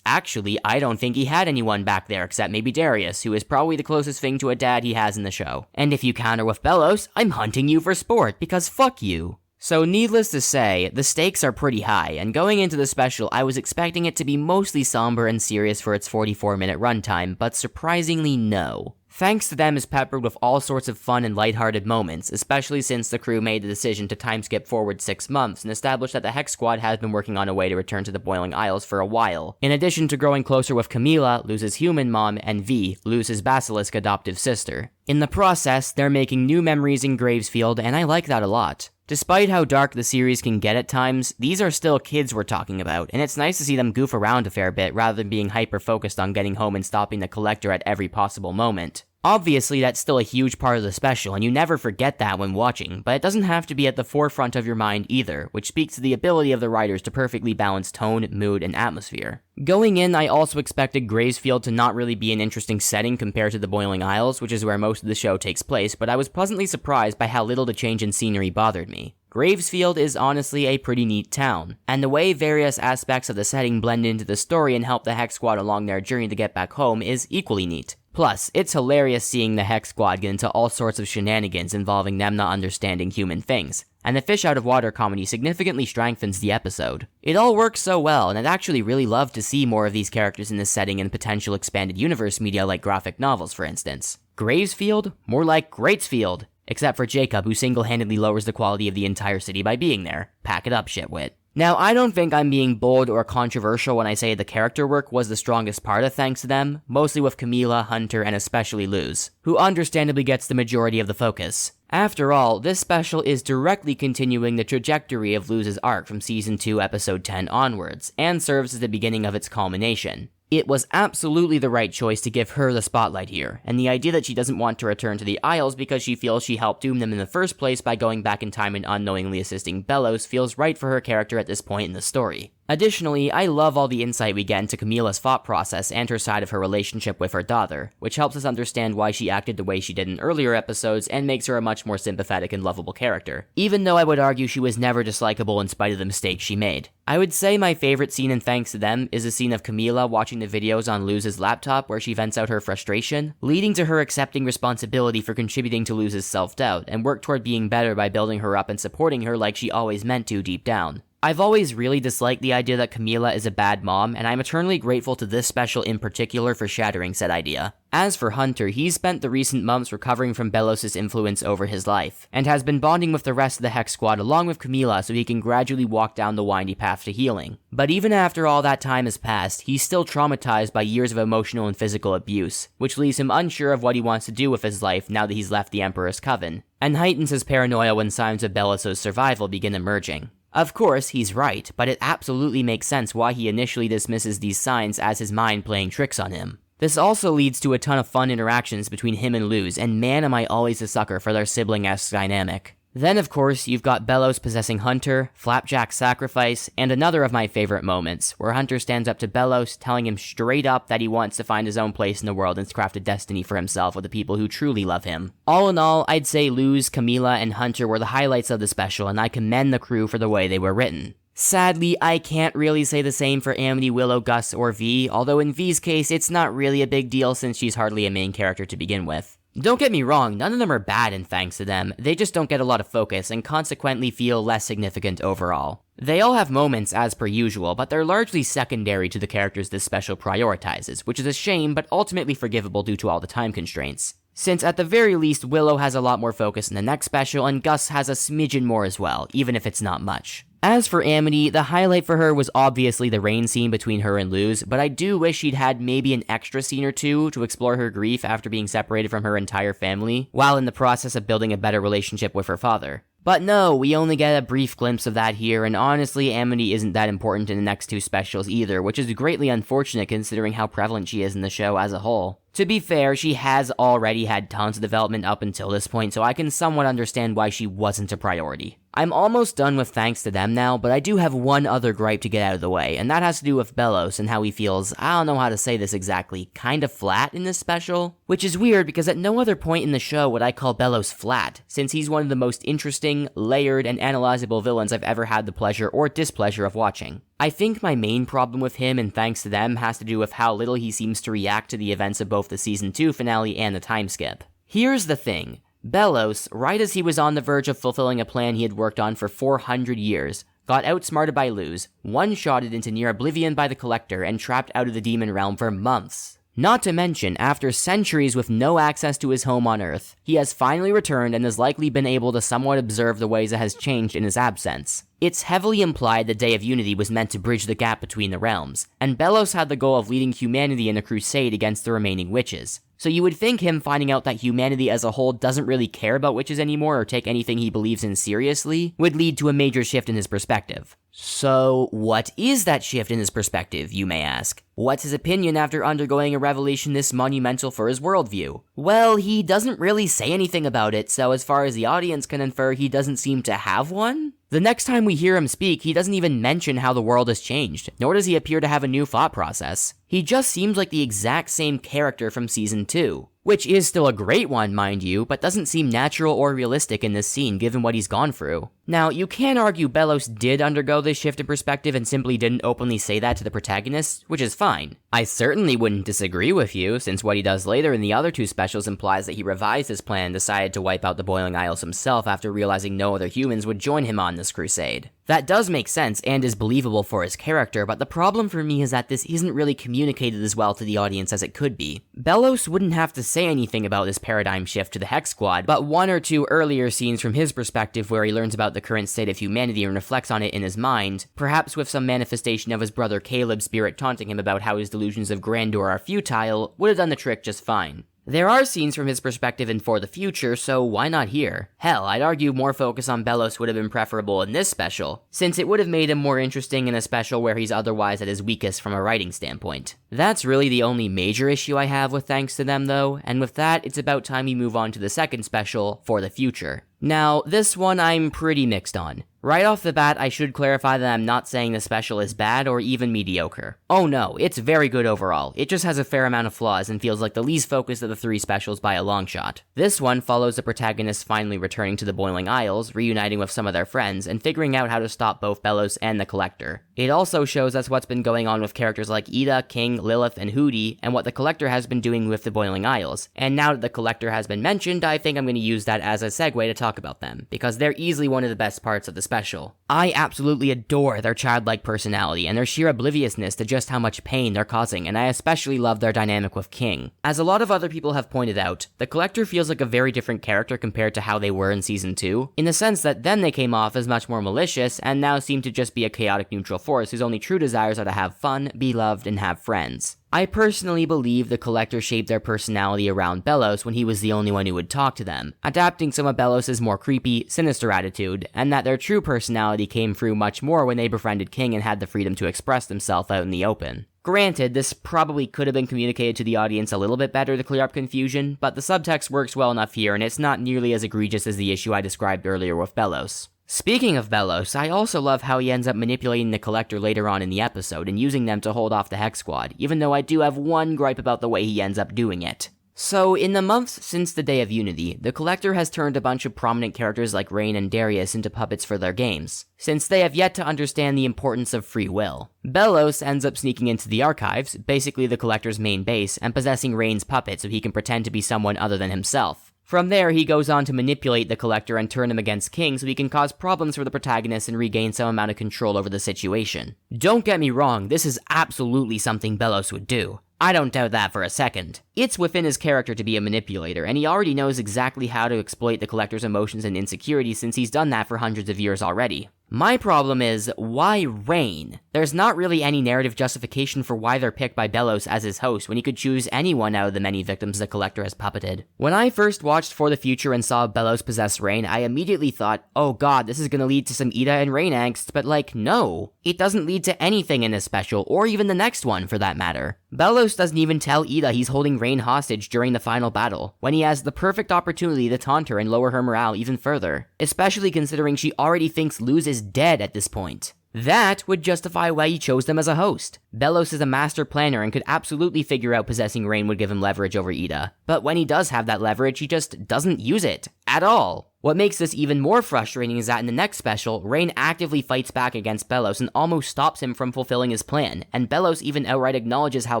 actually, I don't think he had anyone back there except maybe Darius, who is probably the closest thing to a dad he has in the show. And if you counter with Bellos, I'm hunting you for sport, because fuck you. So needless to say, the stakes are pretty high, and going into the special, I was expecting it to be mostly somber and serious for its 44-minute runtime, but surprisingly no. Thanks to Them is peppered with all sorts of fun and lighthearted moments, especially since the crew made the decision to timeskip forward 6 months and establish that the Hex Squad has been working on a way to return to the Boiling Isles for a while, in addition to growing closer with Camila, Luz's human mom, and V, Luz's basilisk adoptive sister. In the process, they're making new memories in Gravesfield, and I like that a lot. Despite how dark the series can get at times, these are still kids we're talking about, and it's nice to see them goof around a fair bit rather than being hyper-focused on getting home and stopping the Collector at every possible moment. Obviously, that's still a huge part of the special, and you never forget that when watching, but it doesn't have to be at the forefront of your mind either, which speaks to the ability of the writers to perfectly balance tone, mood, and atmosphere. Going in, I also expected Gravesfield to not really be an interesting setting compared to the Boiling Isles, which is where most of the show takes place, but I was pleasantly surprised by how little the change in scenery bothered me. Gravesfield is honestly a pretty neat town, and the way various aspects of the setting blend into the story and help the Hex Squad along their journey to get back home is equally neat. Plus, it's hilarious seeing the Hex Squad get into all sorts of shenanigans involving them not understanding human things, and the fish out of water comedy significantly strengthens the episode. It all works so well, and I'd actually really love to see more of these characters in this setting in potential expanded universe media like graphic novels, for instance. Gravesfield? More like Greatsfield. Except for Jacob, who single-handedly lowers the quality of the entire city by being there. Pack it up, shitwit. Now, I don't think I'm being bold or controversial when I say the character work was the strongest part of Thanks to Them, mostly with Camila, Hunter, and especially Luz, who understandably gets the majority of the focus. After all, this special is directly continuing the trajectory of Luz's arc from Season 2, Episode 10 onwards, and serves as the beginning of its culmination. It was absolutely the right choice to give her the spotlight here, and the idea that she doesn't want to return to the Isles because she feels she helped doom them in the first place by going back in time and unknowingly assisting Bellows feels right for her character at this point in the story. Additionally, I love all the insight we get into Camila's thought process and her side of her relationship with her daughter, which helps us understand why she acted the way she did in earlier episodes and makes her a much more sympathetic and lovable character, even though I would argue she was never dislikable in spite of the mistakes she made. I would say my favorite scene in Thanks to Them is the scene of Camila watching the videos on Luz's laptop where she vents out her frustration, leading to her accepting responsibility for contributing to Luz's self-doubt and work toward being better by building her up and supporting her like she always meant to deep down. I've always really disliked the idea that Camila is a bad mom, and I'm eternally grateful to this special in particular for shattering said idea. As for Hunter, he's spent the recent months recovering from Bellows' influence over his life, and has been bonding with the rest of the Hex Squad along with Camila so he can gradually walk down the windy path to healing. But even after all that time has passed, he's still traumatized by years of emotional and physical abuse, which leaves him unsure of what he wants to do with his life now that he's left the Emperor's Coven, and heightens his paranoia when signs of Bellows' survival begin emerging. Of course, he's right, but it absolutely makes sense why he initially dismisses these signs as his mind playing tricks on him. This also leads to a ton of fun interactions between him and Luz, and man am I always a sucker for their sibling-esque dynamic. Then of course, you've got Bellows possessing Hunter, Flapjack's sacrifice, and another of my favorite moments, where Hunter stands up to Bellows, telling him straight up that he wants to find his own place in the world and craft a destiny for himself with the people who truly love him. All in all, I'd say Luz, Camila, and Hunter were the highlights of the special, and I commend the crew for the way they were written. Sadly, I can't really say the same for Amity, Willow, Gus, or V, although in V's case, it's not really a big deal since she's hardly a main character to begin with. Don't get me wrong, none of them are bad and thanks to them, they just don't get a lot of focus and consequently feel less significant overall. They all have moments as per usual, but they're largely secondary to the characters this special prioritizes, which is a shame but ultimately forgivable due to all the time constraints. Since at the very least, Willow has a lot more focus in the next special and Gus has a smidgen more as well, even if it's not much. As for Amity, the highlight for her was obviously the rain scene between her and Luz, but I do wish she'd had maybe an extra scene or two to explore her grief after being separated from her entire family, while in the process of building a better relationship with her father. But no, we only get a brief glimpse of that here, and honestly, Amity isn't that important in the next two specials either, which is greatly unfortunate considering how prevalent she is in the show as a whole. To be fair, she has already had tons of development up until this point, so I can somewhat understand why she wasn't a priority. I'm almost done with Thanks to Them now, but I do have one other gripe to get out of the way, and that has to do with Bellows and how he feels, I don't know how to say this exactly, kind of flat in this special? Which is weird because at no other point in the show would I call Bellows flat, since he's one of the most interesting, layered, and analyzable villains I've ever had the pleasure or displeasure of watching. I think my main problem with him and Thanks to Them has to do with how little he seems to react to the events of both the Season 2 finale and the time skip. Here's the thing. Bellows, right as he was on the verge of fulfilling a plan he had worked on for 400 years, got outsmarted by Luz, one-shotted into near oblivion by the Collector, and trapped out of the Demon Realm for months. Not to mention, after centuries with no access to his home on Earth, he has finally returned and has likely been able to somewhat observe the ways it has changed in his absence. It's heavily implied the Day of Unity was meant to bridge the gap between the realms, and Belos had the goal of leading humanity in a crusade against the remaining witches. So you would think him finding out that humanity as a whole doesn't really care about witches anymore or take anything he believes in seriously would lead to a major shift in his perspective. So, what is that shift in his perspective, you may ask? What's his opinion after undergoing a revelation this monumental for his worldview? Well, he doesn't really say anything about it, so as far as the audience can infer, he doesn't seem to have one? The next time we hear him speak, he doesn't even mention how the world has changed, nor does he appear to have a new thought process. He just seems like the exact same character from Season 2. Which is still a great one, mind you, but doesn't seem natural or realistic in this scene given what he's gone through. Now, you can argue Belos did undergo this shift in perspective and simply didn't openly say that to the protagonist, which is fine. I certainly wouldn't disagree with you, since what he does later in the other two specials implies that he revised his plan and decided to wipe out the Boiling Isles himself after realizing no other humans would join him on this crusade. That does make sense and is believable for his character, but the problem for me is that this isn't really communicated as well to the audience as it could be. Belos wouldn't have to say anything about this paradigm shift to the Hex Squad, but one or two earlier scenes from his perspective where he learns about the current state of humanity and reflects on it in his mind, perhaps with some manifestation of his brother Caleb's spirit taunting him about how his delusions of grandeur are futile, would have done the trick just fine. There are scenes from his perspective in For the Future, so why not here? Hell, I'd argue more focus on Belos would have been preferable in this special, since it would have made him more interesting in a special where he's otherwise at his weakest from a writing standpoint. That's really the only major issue I have with Thanks to Them though, and with that, it's about time we move on to the second special, For the Future. Now, this one I'm pretty mixed on. Right off the bat, I should clarify that I'm not saying the special is bad or even mediocre. Oh no, it's very good overall. It just has a fair amount of flaws and feels like the least focused of the three specials by a long shot. This one follows the protagonist finally returning to the Boiling Isles, reuniting with some of their friends, and figuring out how to stop both Belos and the Collector. It also shows us what's been going on with characters like Ida, King, Lilith, and Hootie, and what the Collector has been doing with the Boiling Isles. And now that the Collector has been mentioned, I think I'm going to use that as a segue to talk about them, because they're easily one of the best parts of the special. I absolutely adore their childlike personality and their sheer obliviousness to just how much pain they're causing, and I especially love their dynamic with King. As a lot of other people have pointed out, the Collector feels like a very different character compared to how they were in Season 2, in the sense that then they came off as much more malicious, and now seem to just be a chaotic neutral force whose only true desires are to have fun, be loved, and have friends. I personally believe the Collector shaped their personality around Belos when he was the only one who would talk to them, adapting some of Belos' more creepy, sinister attitude, and that their true personality came through much more when they befriended King and had the freedom to express themselves out in the open. Granted, this probably could have been communicated to the audience a little bit better to clear up confusion, but the subtext works well enough here and it's not nearly as egregious as the issue I described earlier with Belos. Speaking of Belos, I also love how he ends up manipulating the Collector later on in the episode and using them to hold off the Hex Squad, even though I do have one gripe about the way he ends up doing it. So, in the months since the Day of Unity, the Collector has turned a bunch of prominent characters like Rain and Darius into puppets for their games, since they have yet to understand the importance of free will. Belos ends up sneaking into the archives, basically the Collector's main base, and possessing Rain's puppet so he can pretend to be someone other than himself. From there, he goes on to manipulate the Collector and turn him against King so he can cause problems for the protagonist and regain some amount of control over the situation. Don't get me wrong, this is absolutely something Belos would do. I don't doubt that for a second. It's within his character to be a manipulator, and he already knows exactly how to exploit the Collector's emotions and insecurities since he's done that for hundreds of years already. My problem is, why Rain? There's not really any narrative justification for why they're picked by Belos as his host when he could choose anyone out of the many victims the Collector has puppeted. When I first watched For the Future and saw Belos possess Rain, I immediately thought, oh god, this is gonna lead to some Ida and Rain angst, but like, no. It doesn't lead to anything in this special, or even the next one for that matter. Belos doesn't even tell Ida he's holding Rain hostage during the final battle, when he has the perfect opportunity to taunt her and lower her morale even further, especially considering she already thinks Luz is dead at this point. That would justify why he chose them as a host. Belos is a master planner and could absolutely figure out possessing Rain would give him leverage over Ida, but when he does have that leverage, he just doesn't use it. At all. What makes this even more frustrating is that in the next special, Rain actively fights back against Belos and almost stops him from fulfilling his plan, and Belos even outright acknowledges how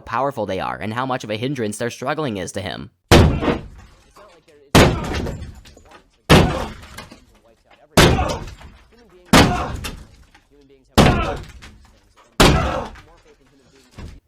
powerful they are and how much of a hindrance their struggling is to him.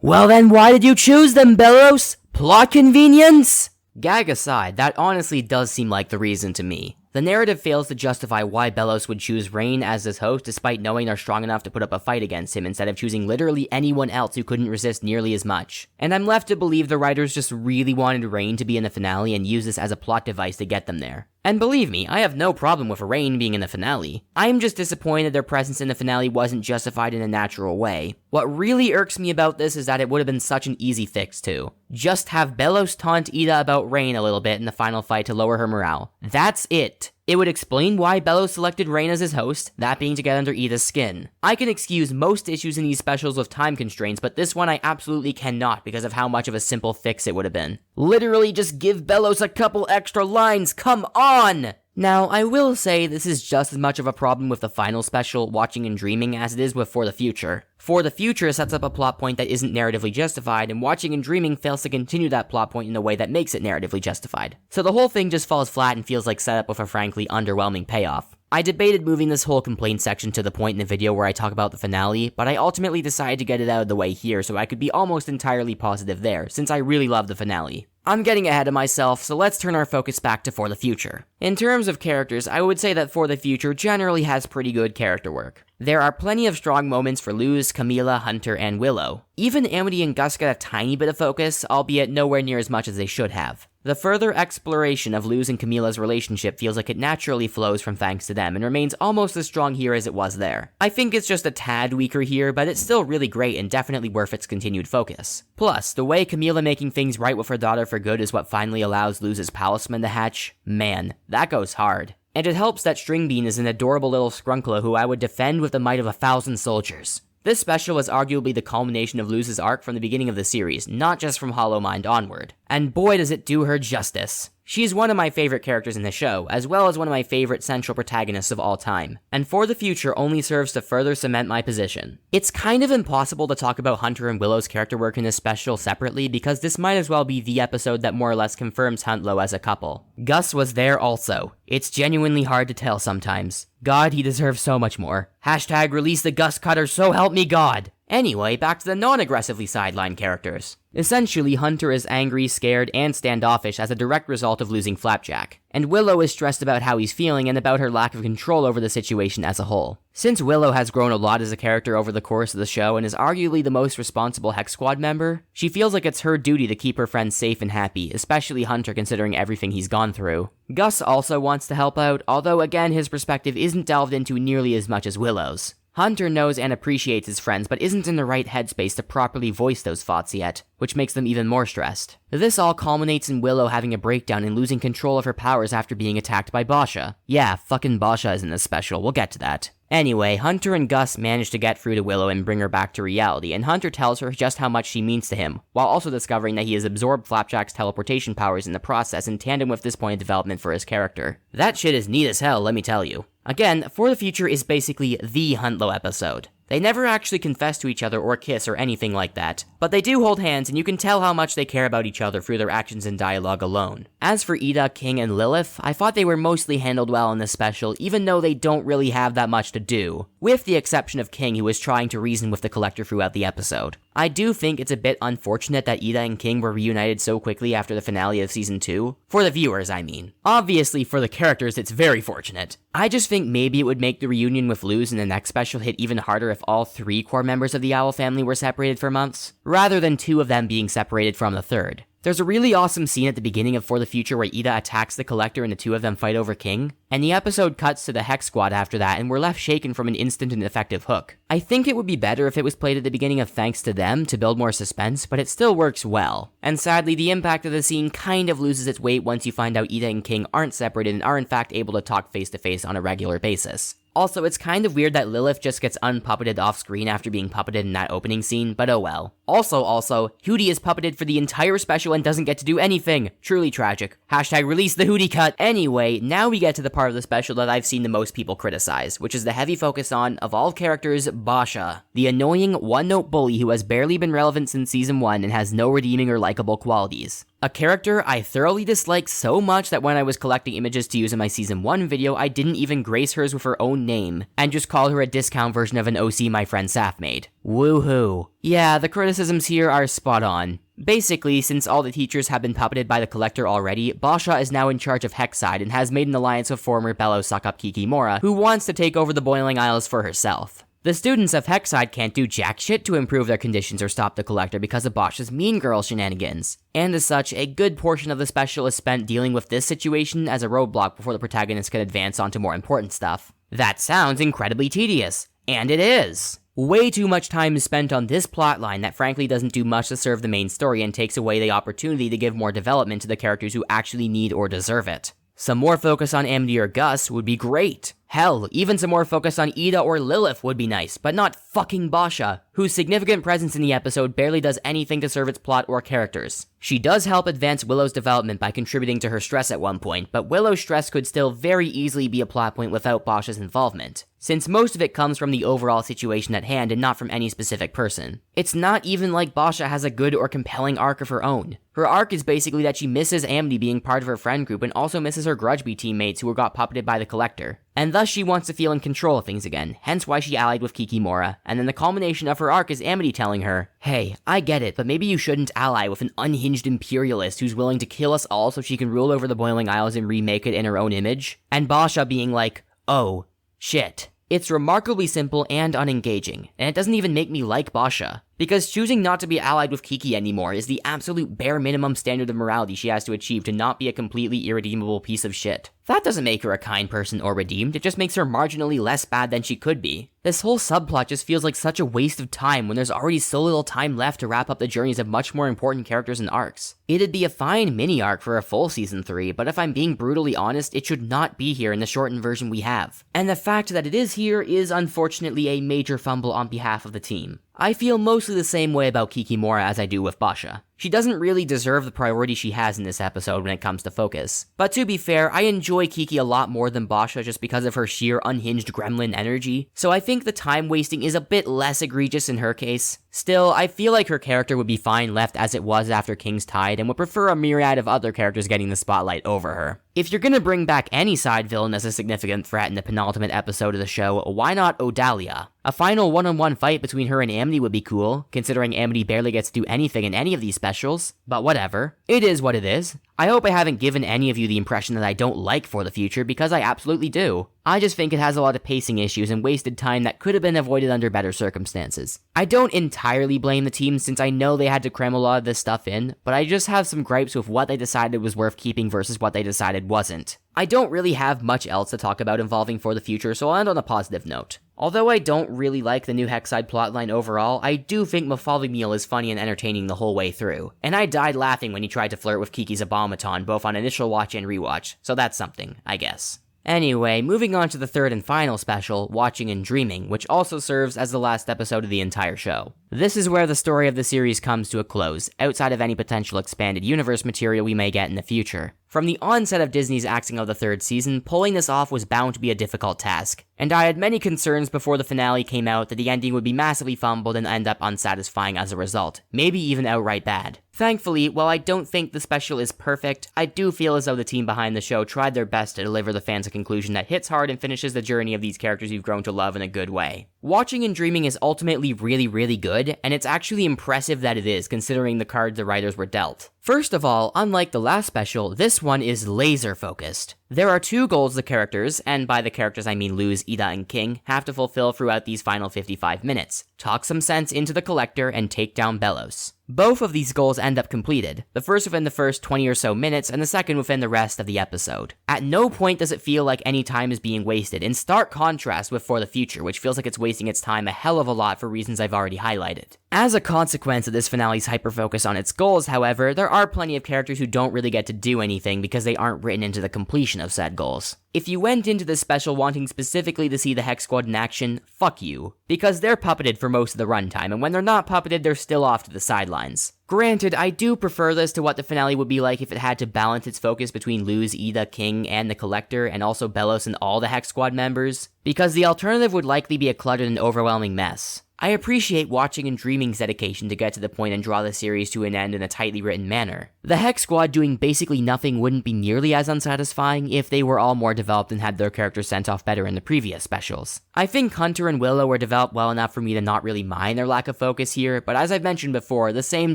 Well then, why did you choose them, Belos? Plot convenience? Gag aside, that honestly does seem like the reason to me. The narrative fails to justify why Belos would choose Rain as his host despite knowing they're strong enough to put up a fight against him instead of choosing literally anyone else who couldn't resist nearly as much. And I'm left to believe the writers just really wanted Rain to be in the finale and use this as a plot device to get them there. And believe me, I have no problem with Rain being in the finale. I'm just disappointed their presence in the finale wasn't justified in a natural way. What really irks me about this is that it would have been such an easy fix too. Just have Belos taunt Ida about Rain a little bit in the final fight to lower her morale. That's it. It would explain why Belos selected Rain as his host, that being to get under Ida's skin. I can excuse most issues in these specials with time constraints, but this one I absolutely cannot because of how much of a simple fix it would have been. Literally just give Belos a couple extra lines, come on! Now, I will say this is just as much of a problem with the final special, Watching and Dreaming, as it is with For the Future. For the Future sets up a plot point that isn't narratively justified, and Watching and Dreaming fails to continue that plot point in a way that makes it narratively justified. So the whole thing just falls flat and feels like setup with a frankly underwhelming payoff. I debated moving this whole complaint section to the point in the video where I talk about the finale, but I ultimately decided to get it out of the way here so I could be almost entirely positive there, since I really love the finale. I'm getting ahead of myself, so let's turn our focus back to For the Future. In terms of characters, I would say that For the Future generally has pretty good character work. There are plenty of strong moments for Luz, Camila, Hunter, and Willow. Even Amity and Gus get a tiny bit of focus, albeit nowhere near as much as they should have. The further exploration of Luz and Camila's relationship feels like it naturally flows from thanks to them and remains almost as strong here as it was there. I think it's just a tad weaker here, but it's still really great and definitely worth its continued focus. Plus, the way Camila making things right with her daughter for good is what finally allows Luz's palisman to hatch, man, that goes hard. And it helps that Stringbean is an adorable little scrunkla who I would defend with the might of 1,000 soldiers. This special is arguably the culmination of Luz's arc from the beginning of the series, not just from Hollow Mind onward. And boy does it do her justice. She's one of my favorite characters in the show, as well as one of my favorite central protagonists of all time, and For the Future only serves to further cement my position. It's kind of impossible to talk about Hunter and Willow's character work in this special separately because this might as well be the episode that more or less confirms Huntlow as a couple. Gus was there also. It's genuinely hard to tell sometimes. God, he deserves so much more. Hashtag release the Gus Cutter, so help me God! Anyway, back to the non-aggressively sidelined characters. Essentially, Hunter is angry, scared, and standoffish as a direct result of losing Flapjack, and Willow is stressed about how he's feeling and about her lack of control over the situation as a whole. Since Willow has grown a lot as a character over the course of the show and is arguably the most responsible Hex Squad member, she feels like it's her duty to keep her friends safe and happy, especially Hunter considering everything he's gone through. Gus also wants to help out, although again his perspective isn't delved into nearly as much as Willow's. Hunter knows and appreciates his friends, but isn't in the right headspace to properly voice those thoughts yet, which makes them even more stressed. This all culminates in Willow having a breakdown and losing control of her powers after being attacked by Basha. Yeah, fucking Basha is in this special, we'll get to that. Anyway, Hunter and Gus manage to get through to Willow and bring her back to reality, and Hunter tells her just how much she means to him, while also discovering that he has absorbed Flapjack's teleportation powers in the process in tandem with this point of development for his character. That shit is neat as hell, let me tell you. Again, For the Future is basically the Huntlow episode. They never actually confess to each other or kiss or anything like that, but they do hold hands and you can tell how much they care about each other through their actions and dialogue alone. As for Ida, King, and Lilith, I thought they were mostly handled well in this special, even though they don't really have that much to do, with the exception of King, who is trying to reason with the Collector throughout the episode. I do think it's a bit unfortunate that Ida and King were reunited so quickly after the finale of Season 2. For the viewers, I mean. Obviously, for the characters, it's very fortunate. I just think maybe it would make the reunion with Luz in the next special hit even harder if all 3 core members of the Owl family were separated for months, rather than 2 of them being separated from the 3rd. There's a really awesome scene at the beginning of For the Future where Ida attacks the Collector and the 2 of them fight over King, and the episode cuts to the Hex Squad after that and we're left shaken from an instant and effective hook. I think it would be better if it was played at the beginning of Thanks to Them to build more suspense, but it still works well. And sadly, the impact of the scene kind of loses its weight once you find out Ida and King aren't separated and are in fact able to talk face to face on a regular basis. Also, it's kind of weird that Lilith just gets unpuppeted off screen after being puppeted in that opening scene, but oh well. Also, Hootie is puppeted for the entire special and doesn't get to do anything. Truly tragic. Hashtag release the Hootie cut. Anyway, now we get to the part of the special that I've seen the most people criticize, which is the heavy focus on, of all characters, Basha. The annoying one-note bully who has barely been relevant since Season 1 and has no redeeming or likable qualities. A character I thoroughly dislike so much that when I was collecting images to use in my Season 1 video, I didn't even grace hers with her own name, and just call her a discount version of an OC my friend Saf made. Woohoo. Yeah, the criticisms here are spot on. Basically, since all the teachers have been puppeted by the Collector already, Basha is now in charge of Hexside and has made an alliance with former Bellow suck-up Kikimora, who wants to take over the Boiling Isles for herself. The students of Hexside can't do jack shit to improve their conditions or stop the Collector because of Basha's mean girl shenanigans. And as such, a good portion of the special is spent dealing with this situation as a roadblock before the protagonist can advance onto more important stuff. That sounds incredibly tedious. And it is. Way too much time is spent on this plotline that frankly doesn't do much to serve the main story and takes away the opportunity to give more development to the characters who actually need or deserve it. Some more focus on Amity or Gus would be great. Hell, even some more focus on Ida or Lilith would be nice, but not fucking Basha, whose significant presence in the episode barely does anything to serve its plot or characters. She does help advance Willow's development by contributing to her stress at one point, but Willow's stress could still very easily be a plot point without Basha's involvement, since most of it comes from the overall situation at hand and not from any specific person. It's not even like Basha has a good or compelling arc of her own. Her arc is basically that she misses Amity being part of her friend group and also misses her Grudgeby teammates who got puppeted by the Collector. And thus she wants to feel in control of things again, hence why she allied with Kikimora, and then the culmination of her arc is Amity telling her, hey, I get it, but maybe you shouldn't ally with an unhinged imperialist who's willing to kill us all so she can rule over the Boiling Isles and remake it in her own image. And Basha being like, oh, shit. It's remarkably simple and unengaging, and it doesn't even make me like Basha. Because choosing not to be allied with Kiki anymore is the absolute bare minimum standard of morality she has to achieve to not be a completely irredeemable piece of shit. That doesn't make her a kind person or redeemed, it just makes her marginally less bad than she could be. This whole subplot just feels like such a waste of time when there's already so little time left to wrap up the journeys of much more important characters and arcs. It'd be a fine mini-arc for a full Season 3, but if I'm being brutally honest, it should not be here in the shortened version we have. And the fact that it is here is unfortunately a major fumble on behalf of the team. I feel mostly the same way about Kikimora as I do with Basha. She doesn't really deserve the priority she has in this episode when it comes to focus. But to be fair, I enjoy Kiki a lot more than Basha just because of her sheer unhinged gremlin energy, so I think the time wasting is a bit less egregious in her case. Still, I feel like her character would be fine left as it was after King's Tide and would prefer a myriad of other characters getting the spotlight over her. If you're gonna bring back any side villain as a significant threat in the penultimate episode of the show, why not Odalia? A final one-on-one fight between her and Amity would be cool, considering Amity barely gets to do anything in any of these specials. But whatever. It is what it is. I hope I haven't given any of you the impression that I don't like For the Future, because I absolutely do. I just think it has a lot of pacing issues and wasted time that could have been avoided under better circumstances. I don't entirely blame the team since I know they had to cram a lot of this stuff in, but I just have some gripes with what they decided was worth keeping versus what they decided wasn't. I don't really have much else to talk about involving For the Future, so I'll end on a positive note. Although I don't really like the new Hexside plotline overall, I do think Mafalvi is funny and entertaining the whole way through. And I died laughing when he tried to flirt with Kiki's Abomaton both on initial watch and rewatch, so that's something, I guess. Anyway, moving on to the third and final special, Watching and Dreaming, which also serves as the last episode of the entire show. This is where the story of the series comes to a close, outside of any potential expanded universe material we may get in the future. From the onset of Disney's axing of the third season, pulling this off was bound to be a difficult task, and I had many concerns before the finale came out that the ending would be massively fumbled and end up unsatisfying as a result, maybe even outright bad. Thankfully, while I don't think the special is perfect, I do feel as though the team behind the show tried their best to deliver the fans a conclusion that hits hard and finishes the journey of these characters you've grown to love in a good way. Watching and Dreaming is ultimately really good, and it's actually impressive that it is, considering the cards the writers were dealt. First of all, unlike the last special, this one is laser focused. There are two goals the characters, and by the characters I mean Luz, Ida, and King, have to fulfill throughout these final 55 minutes. Talk some sense into the Collector and take down Bellows. Both of these goals end up completed, the first within the first 20 or so minutes, and the second within the rest of the episode. At no point does it feel like any time is being wasted, in stark contrast with For the Future, which feels like it's wasting its time a hell of a lot for reasons I've already highlighted. As a consequence of this finale's hyper-focus on its goals, however, there are plenty of characters who don't really get to do anything because they aren't written into the completion of said goals. If you went into this special wanting specifically to see the Hex Squad in action, fuck you. Because they're puppeted for most of the runtime, and when they're not puppeted, they're still off to the sidelines. Granted, I do prefer this to what the finale would be like if it had to balance its focus between Luz, Ida, King, and the Collector, and also Bellows and all the Hex Squad members, because the alternative would likely be a cluttered and overwhelming mess. I appreciate Watching and Dreaming's dedication to get to the point and draw the series to an end in a tightly written manner. The Hex Squad doing basically nothing wouldn't be nearly as unsatisfying if they were all more developed and had their characters sent off better in the previous specials. I think Hunter and Willow were developed well enough for me to not really mind their lack of focus here, but as I've mentioned before, the same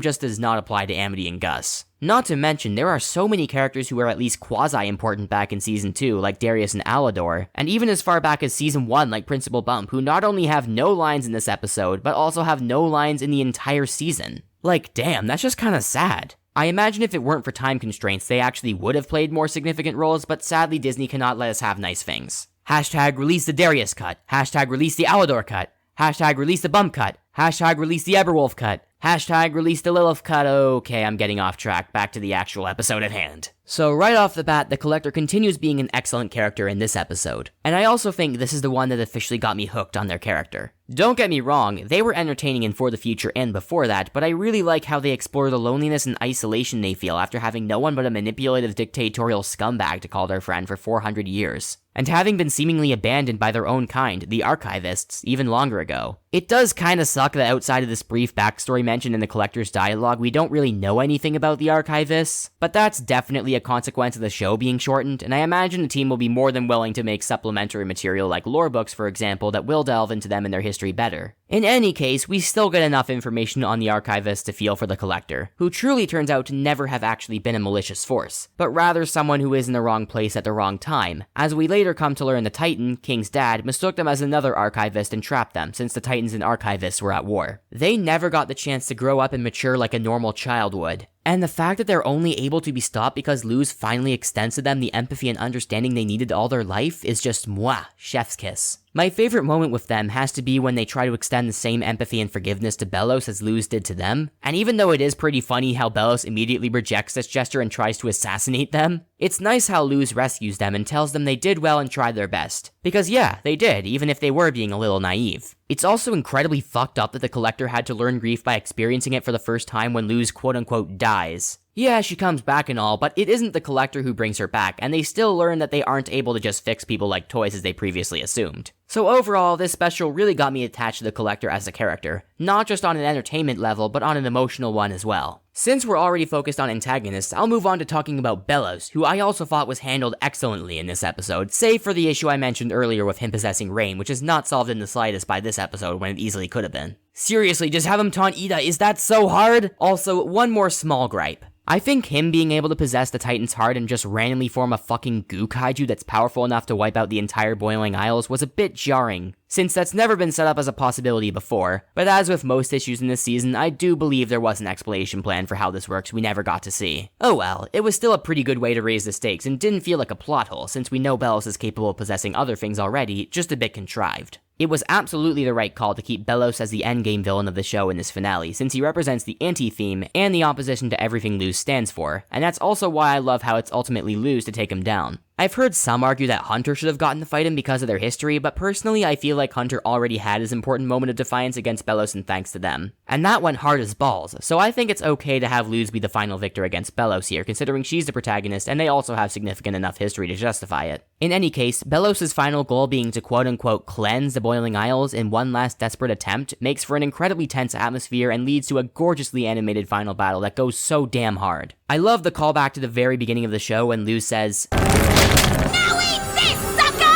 just does not apply to Amity and Gus. Not to mention, there are so many characters who are at least quasi-important back in Season 2, like Darius and Alador, and even as far back as Season 1, like Principal Bump, who not only have no lines in this episode, but also have no lines in the entire season. Like, damn, that's just kinda sad. I imagine if it weren't for time constraints, they actually would have played more significant roles, but sadly Disney cannot let us have nice things. Hashtag release the Darius cut. Hashtag release the Alador cut. Hashtag release the Bump cut. Hashtag release the Eberwolf cut. Hashtag release the Lilith cut. Okay, I'm getting off track. Back to the actual episode at hand. So right off the bat, the Collector continues being an excellent character in this episode. And I also think this is the one that officially got me hooked on their character. Don't get me wrong, they were entertaining in For the Future and before that, but I really like how they explore the loneliness and isolation they feel after having no one but a manipulative dictatorial scumbag to call their friend for 400 years. And having been seemingly abandoned by their own kind, the Archivists, even longer ago. It does kinda suck that outside of this brief backstory mentioned in the Collector's dialogue, we don't really know anything about the Archivists, but that's definitely a consequence of the show being shortened, and I imagine the team will be more than willing to make supplementary material like lore books, for example, that will delve into them and their history better. In any case, we still get enough information on the Archivists to feel for the Collector, who truly turns out to never have actually been a malicious force, but rather someone who is in the wrong place at the wrong time. As we later come to learn, the Titan, King's dad, mistook them as another Archivist and trapped them, since the Titans and Archivists were at war. They never got the chance to grow up and mature like a normal child would. And the fact that they're only able to be stopped because Luz finally extends to them the empathy and understanding they needed all their life is just mwah, chef's kiss. My favorite moment with them has to be when they try to extend the same empathy and forgiveness to Belos as Luz did to them, and even though it is pretty funny how Belos immediately rejects this gesture and tries to assassinate them, it's nice how Luz rescues them and tells them they did well and tried their best. Because yeah, they did, even if they were being a little naive. It's also incredibly fucked up that the Collector had to learn grief by experiencing it for the first time when Luz quote-unquote dies. Yeah, she comes back and all, but it isn't the Collector who brings her back, and they still learn that they aren't able to just fix people like toys as they previously assumed. So overall, this special really got me attached to the Collector as a character, not just on an entertainment level, but on an emotional one as well. Since we're already focused on antagonists, I'll move on to talking about Belos, who I also thought was handled excellently in this episode, save for the issue I mentioned earlier with him possessing Rain, which is not solved in the slightest by this episode when it easily could have been. Seriously, just have him taunt Ida, is that so hard? Also, one more small gripe. I think him being able to possess the Titan's heart and just randomly form a fucking goo kaiju that's powerful enough to wipe out the entire Boiling Isles was a bit jarring, since that's never been set up as a possibility before, but as with most issues in this season, I do believe there was an explanation plan for how this works we never got to see. Oh well, it was still a pretty good way to raise the stakes and didn't feel like a plot hole since we know Belos is capable of possessing other things already, just a bit contrived. It was absolutely the right call to keep Belos as the endgame villain of the show in this finale, since he represents the anti-theme and the opposition to everything Luz stands for, and that's also why I love how it's ultimately Luz to take him down. I've heard some argue that Hunter should have gotten to fight him because of their history, but personally I feel like Hunter already had his important moment of defiance against Belos and thanks to them. And that went hard as balls, so I think it's okay to have Luz be the final victor against Belos here, considering she's the protagonist and they also have significant enough history to justify it. In any case, Belos' final goal being to quote-unquote cleanse the Boiling Isles in one last desperate attempt makes for an incredibly tense atmosphere and leads to a gorgeously animated final battle that goes so damn hard. I love the callback to the very beginning of the show when Luz says, "Now eat this, sucker!"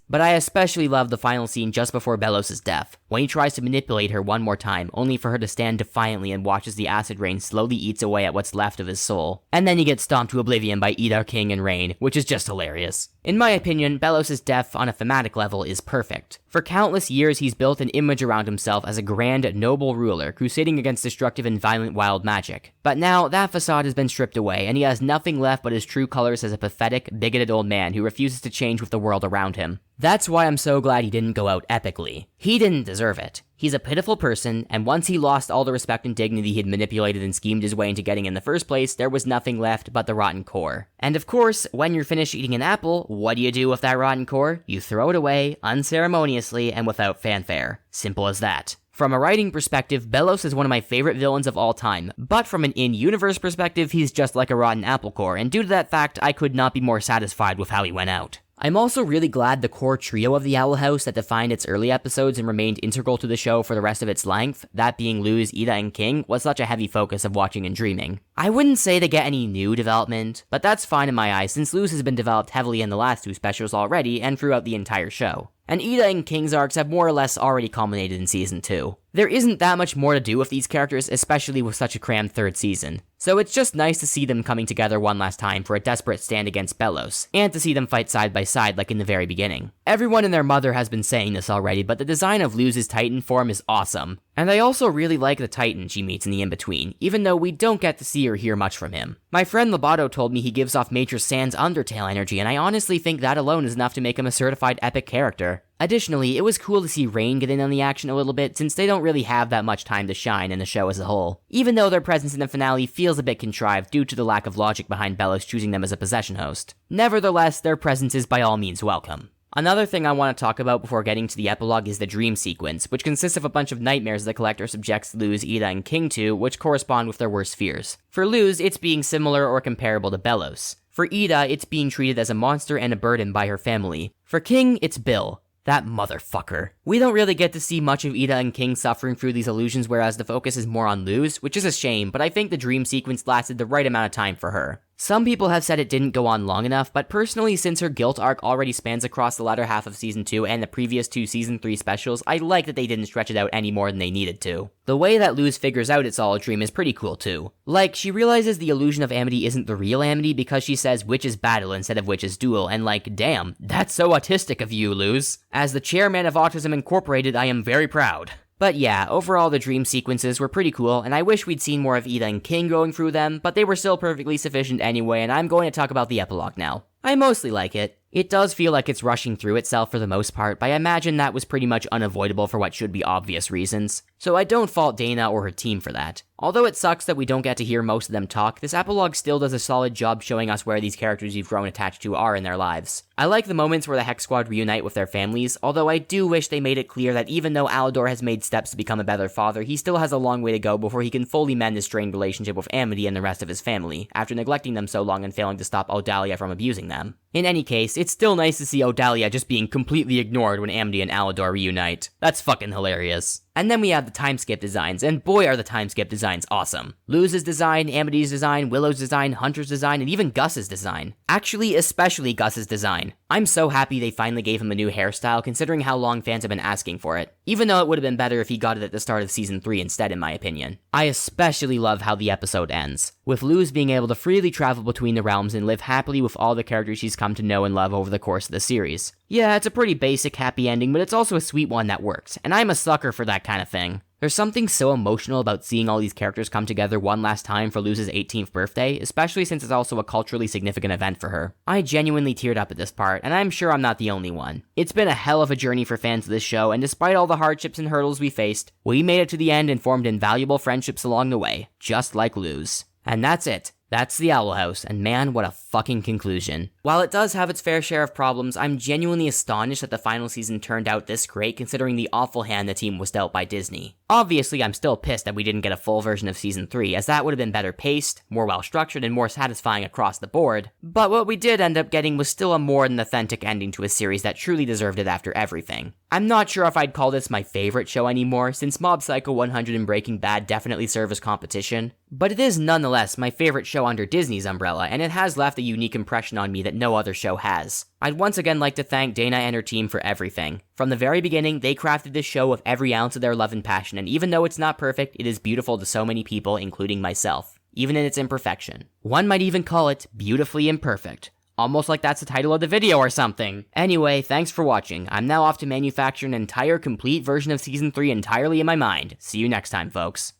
But I especially love the final scene just before Belos' death, when he tries to manipulate her one more time, only for her to stand defiantly and watches the acid rain slowly eats away at what's left of his soul. And then he gets stomped to oblivion by Ida, King, and Rain, which is just hilarious. In my opinion, Belos' death on a thematic level is perfect. For countless years, he's built an image around himself as a grand, noble ruler, crusading against destructive and violent wild magic. But now, that facade has been stripped away, and he has nothing left but his true colors as a pathetic, bigoted old man who refuses to change with the world around him. That's why I'm so glad he didn't go out epically. He didn't deserve it. He's a pitiful person, and once he lost all the respect and dignity he'd manipulated and schemed his way into getting in the first place, there was nothing left but the rotten core. And of course, when you're finished eating an apple, what do you do with that rotten core? You throw it away, unceremoniously, and without fanfare. Simple as that. From a writing perspective, Belos is one of my favorite villains of all time, but from an in-universe perspective, he's just like a rotten apple core, and due to that fact, I could not be more satisfied with how he went out. I'm also really glad the core trio of the Owl House that defined its early episodes and remained integral to the show for the rest of its length, that being Luz, Ida, and King, was such a heavy focus of watching and dreaming. I wouldn't say they get any new development, but that's fine in my eyes since Luz has been developed heavily in the last 2 specials already and throughout the entire show. And Ida and King's arcs have more or less already culminated in Season 2. There isn't that much more to do with these characters, especially with such a crammed 3rd season. So it's just nice to see them coming together one last time for a desperate stand against Belos, and to see them fight side by side like in the very beginning. Everyone and their mother has been saying this already, but the design of Luz's Titan form is awesome. And I also really like the Titan she meets in the in-between, even though we don't get to see or hear much from him. My friend Lobato told me he gives off Major Sand's Undertale energy, and I honestly think that alone is enough to make him a certified epic character. Additionally, it was cool to see Rain get in on the action a little bit since they don't really have that much time to shine in the show as a whole, even though their presence in the finale feels a bit contrived due to the lack of logic behind Belos choosing them as a possession host. Nevertheless, their presence is by all means welcome. Another thing I want to talk about before getting to the epilogue is the dream sequence, which consists of a bunch of nightmares the collector subjects Luz, Ida, and King to, which correspond with their worst fears. For Luz, it's being similar or comparable to Belos. For Ida, it's being treated as a monster and a burden by her family. For King, it's Bill. That motherfucker. We don't really get to see much of Ida and King suffering through these illusions, whereas the focus is more on Luz, which is a shame, but I think the dream sequence lasted the right amount of time for her. Some people have said it didn't go on long enough, but personally, since her guilt arc already spans across the latter half of Season 2 and the previous 2 Season 3 specials, I like that they didn't stretch it out any more than they needed to. The way that Luz figures out it's all a dream is pretty cool too. Like, she realizes the illusion of Amity isn't the real Amity because she says witches battle instead of witches duel, and like, damn, that's so autistic of you, Luz. As the chairman of Autism Incorporated, I am very proud. But yeah, overall the dream sequences were pretty cool, and I wish we'd seen more of Ida and King going through them, but they were still perfectly sufficient anyway, and I'm going to talk about the epilogue now. I mostly like it. It does feel like it's rushing through itself for the most part, but I imagine that was pretty much unavoidable for what should be obvious reasons. So I don't fault Dana or her team for that. Although it sucks that we don't get to hear most of them talk, this epilogue still does a solid job showing us where these characters you've grown attached to are in their lives. I like the moments where the Hex Squad reunite with their families, although I do wish they made it clear that even though Alador has made steps to become a better father, he still has a long way to go before he can fully mend his strained relationship with Amity and the rest of his family, after neglecting them so long and failing to stop Odalia from abusing them. In any case, it's still nice to see Odalia just being completely ignored when Amity and Alador reunite. That's fucking hilarious. And then we have the time skip designs, and boy are the time skip designs awesome. Luz's design, Amity's design, Willow's design, Hunter's design, and even Gus's design. Actually, especially Gus's design. I'm so happy they finally gave him a new hairstyle considering how long fans have been asking for it. Even though it would have been better if he got it at the start of Season 3 instead in my opinion. I especially love how the episode ends, with Luz being able to freely travel between the realms and live happily with all the characters she's come to know and love over the course of the series. Yeah, it's a pretty basic happy ending, but it's also a sweet one that works, and I'm a sucker for that kind of thing. There's something so emotional about seeing all these characters come together one last time for Luz's 18th birthday, especially since it's also a culturally significant event for her. I genuinely teared up at this part, and I'm sure I'm not the only one. It's been a hell of a journey for fans of this show, and despite all the hardships and hurdles we faced, we made it to the end and formed invaluable friendships along the way, just like Luz. And that's it. That's the Owl House, and man, what a fucking conclusion. While it does have its fair share of problems, I'm genuinely astonished that the final season turned out this great considering the awful hand the team was dealt by Disney. Obviously, I'm still pissed that we didn't get a full version of Season 3, as that would have been better paced, more well-structured, and more satisfying across the board, but what we did end up getting was still a more than authentic ending to a series that truly deserved it after everything. I'm not sure if I'd call this my favorite show anymore, since Mob Psycho 100 and Breaking Bad definitely serve as competition, but it is nonetheless my favorite show under Disney's umbrella, and it has left a unique impression on me that no other show has. I'd once again like to thank Dana and her team for everything. From the very beginning, they crafted this show with every ounce of their love and passion, and even though it's not perfect, it is beautiful to so many people, including myself, even in its imperfection. One might even call it beautifully imperfect. Almost like that's the title of the video or something. Anyway, thanks for watching. I'm now off to manufacture an entire complete version of Season 3 entirely in my mind. See you next time, folks.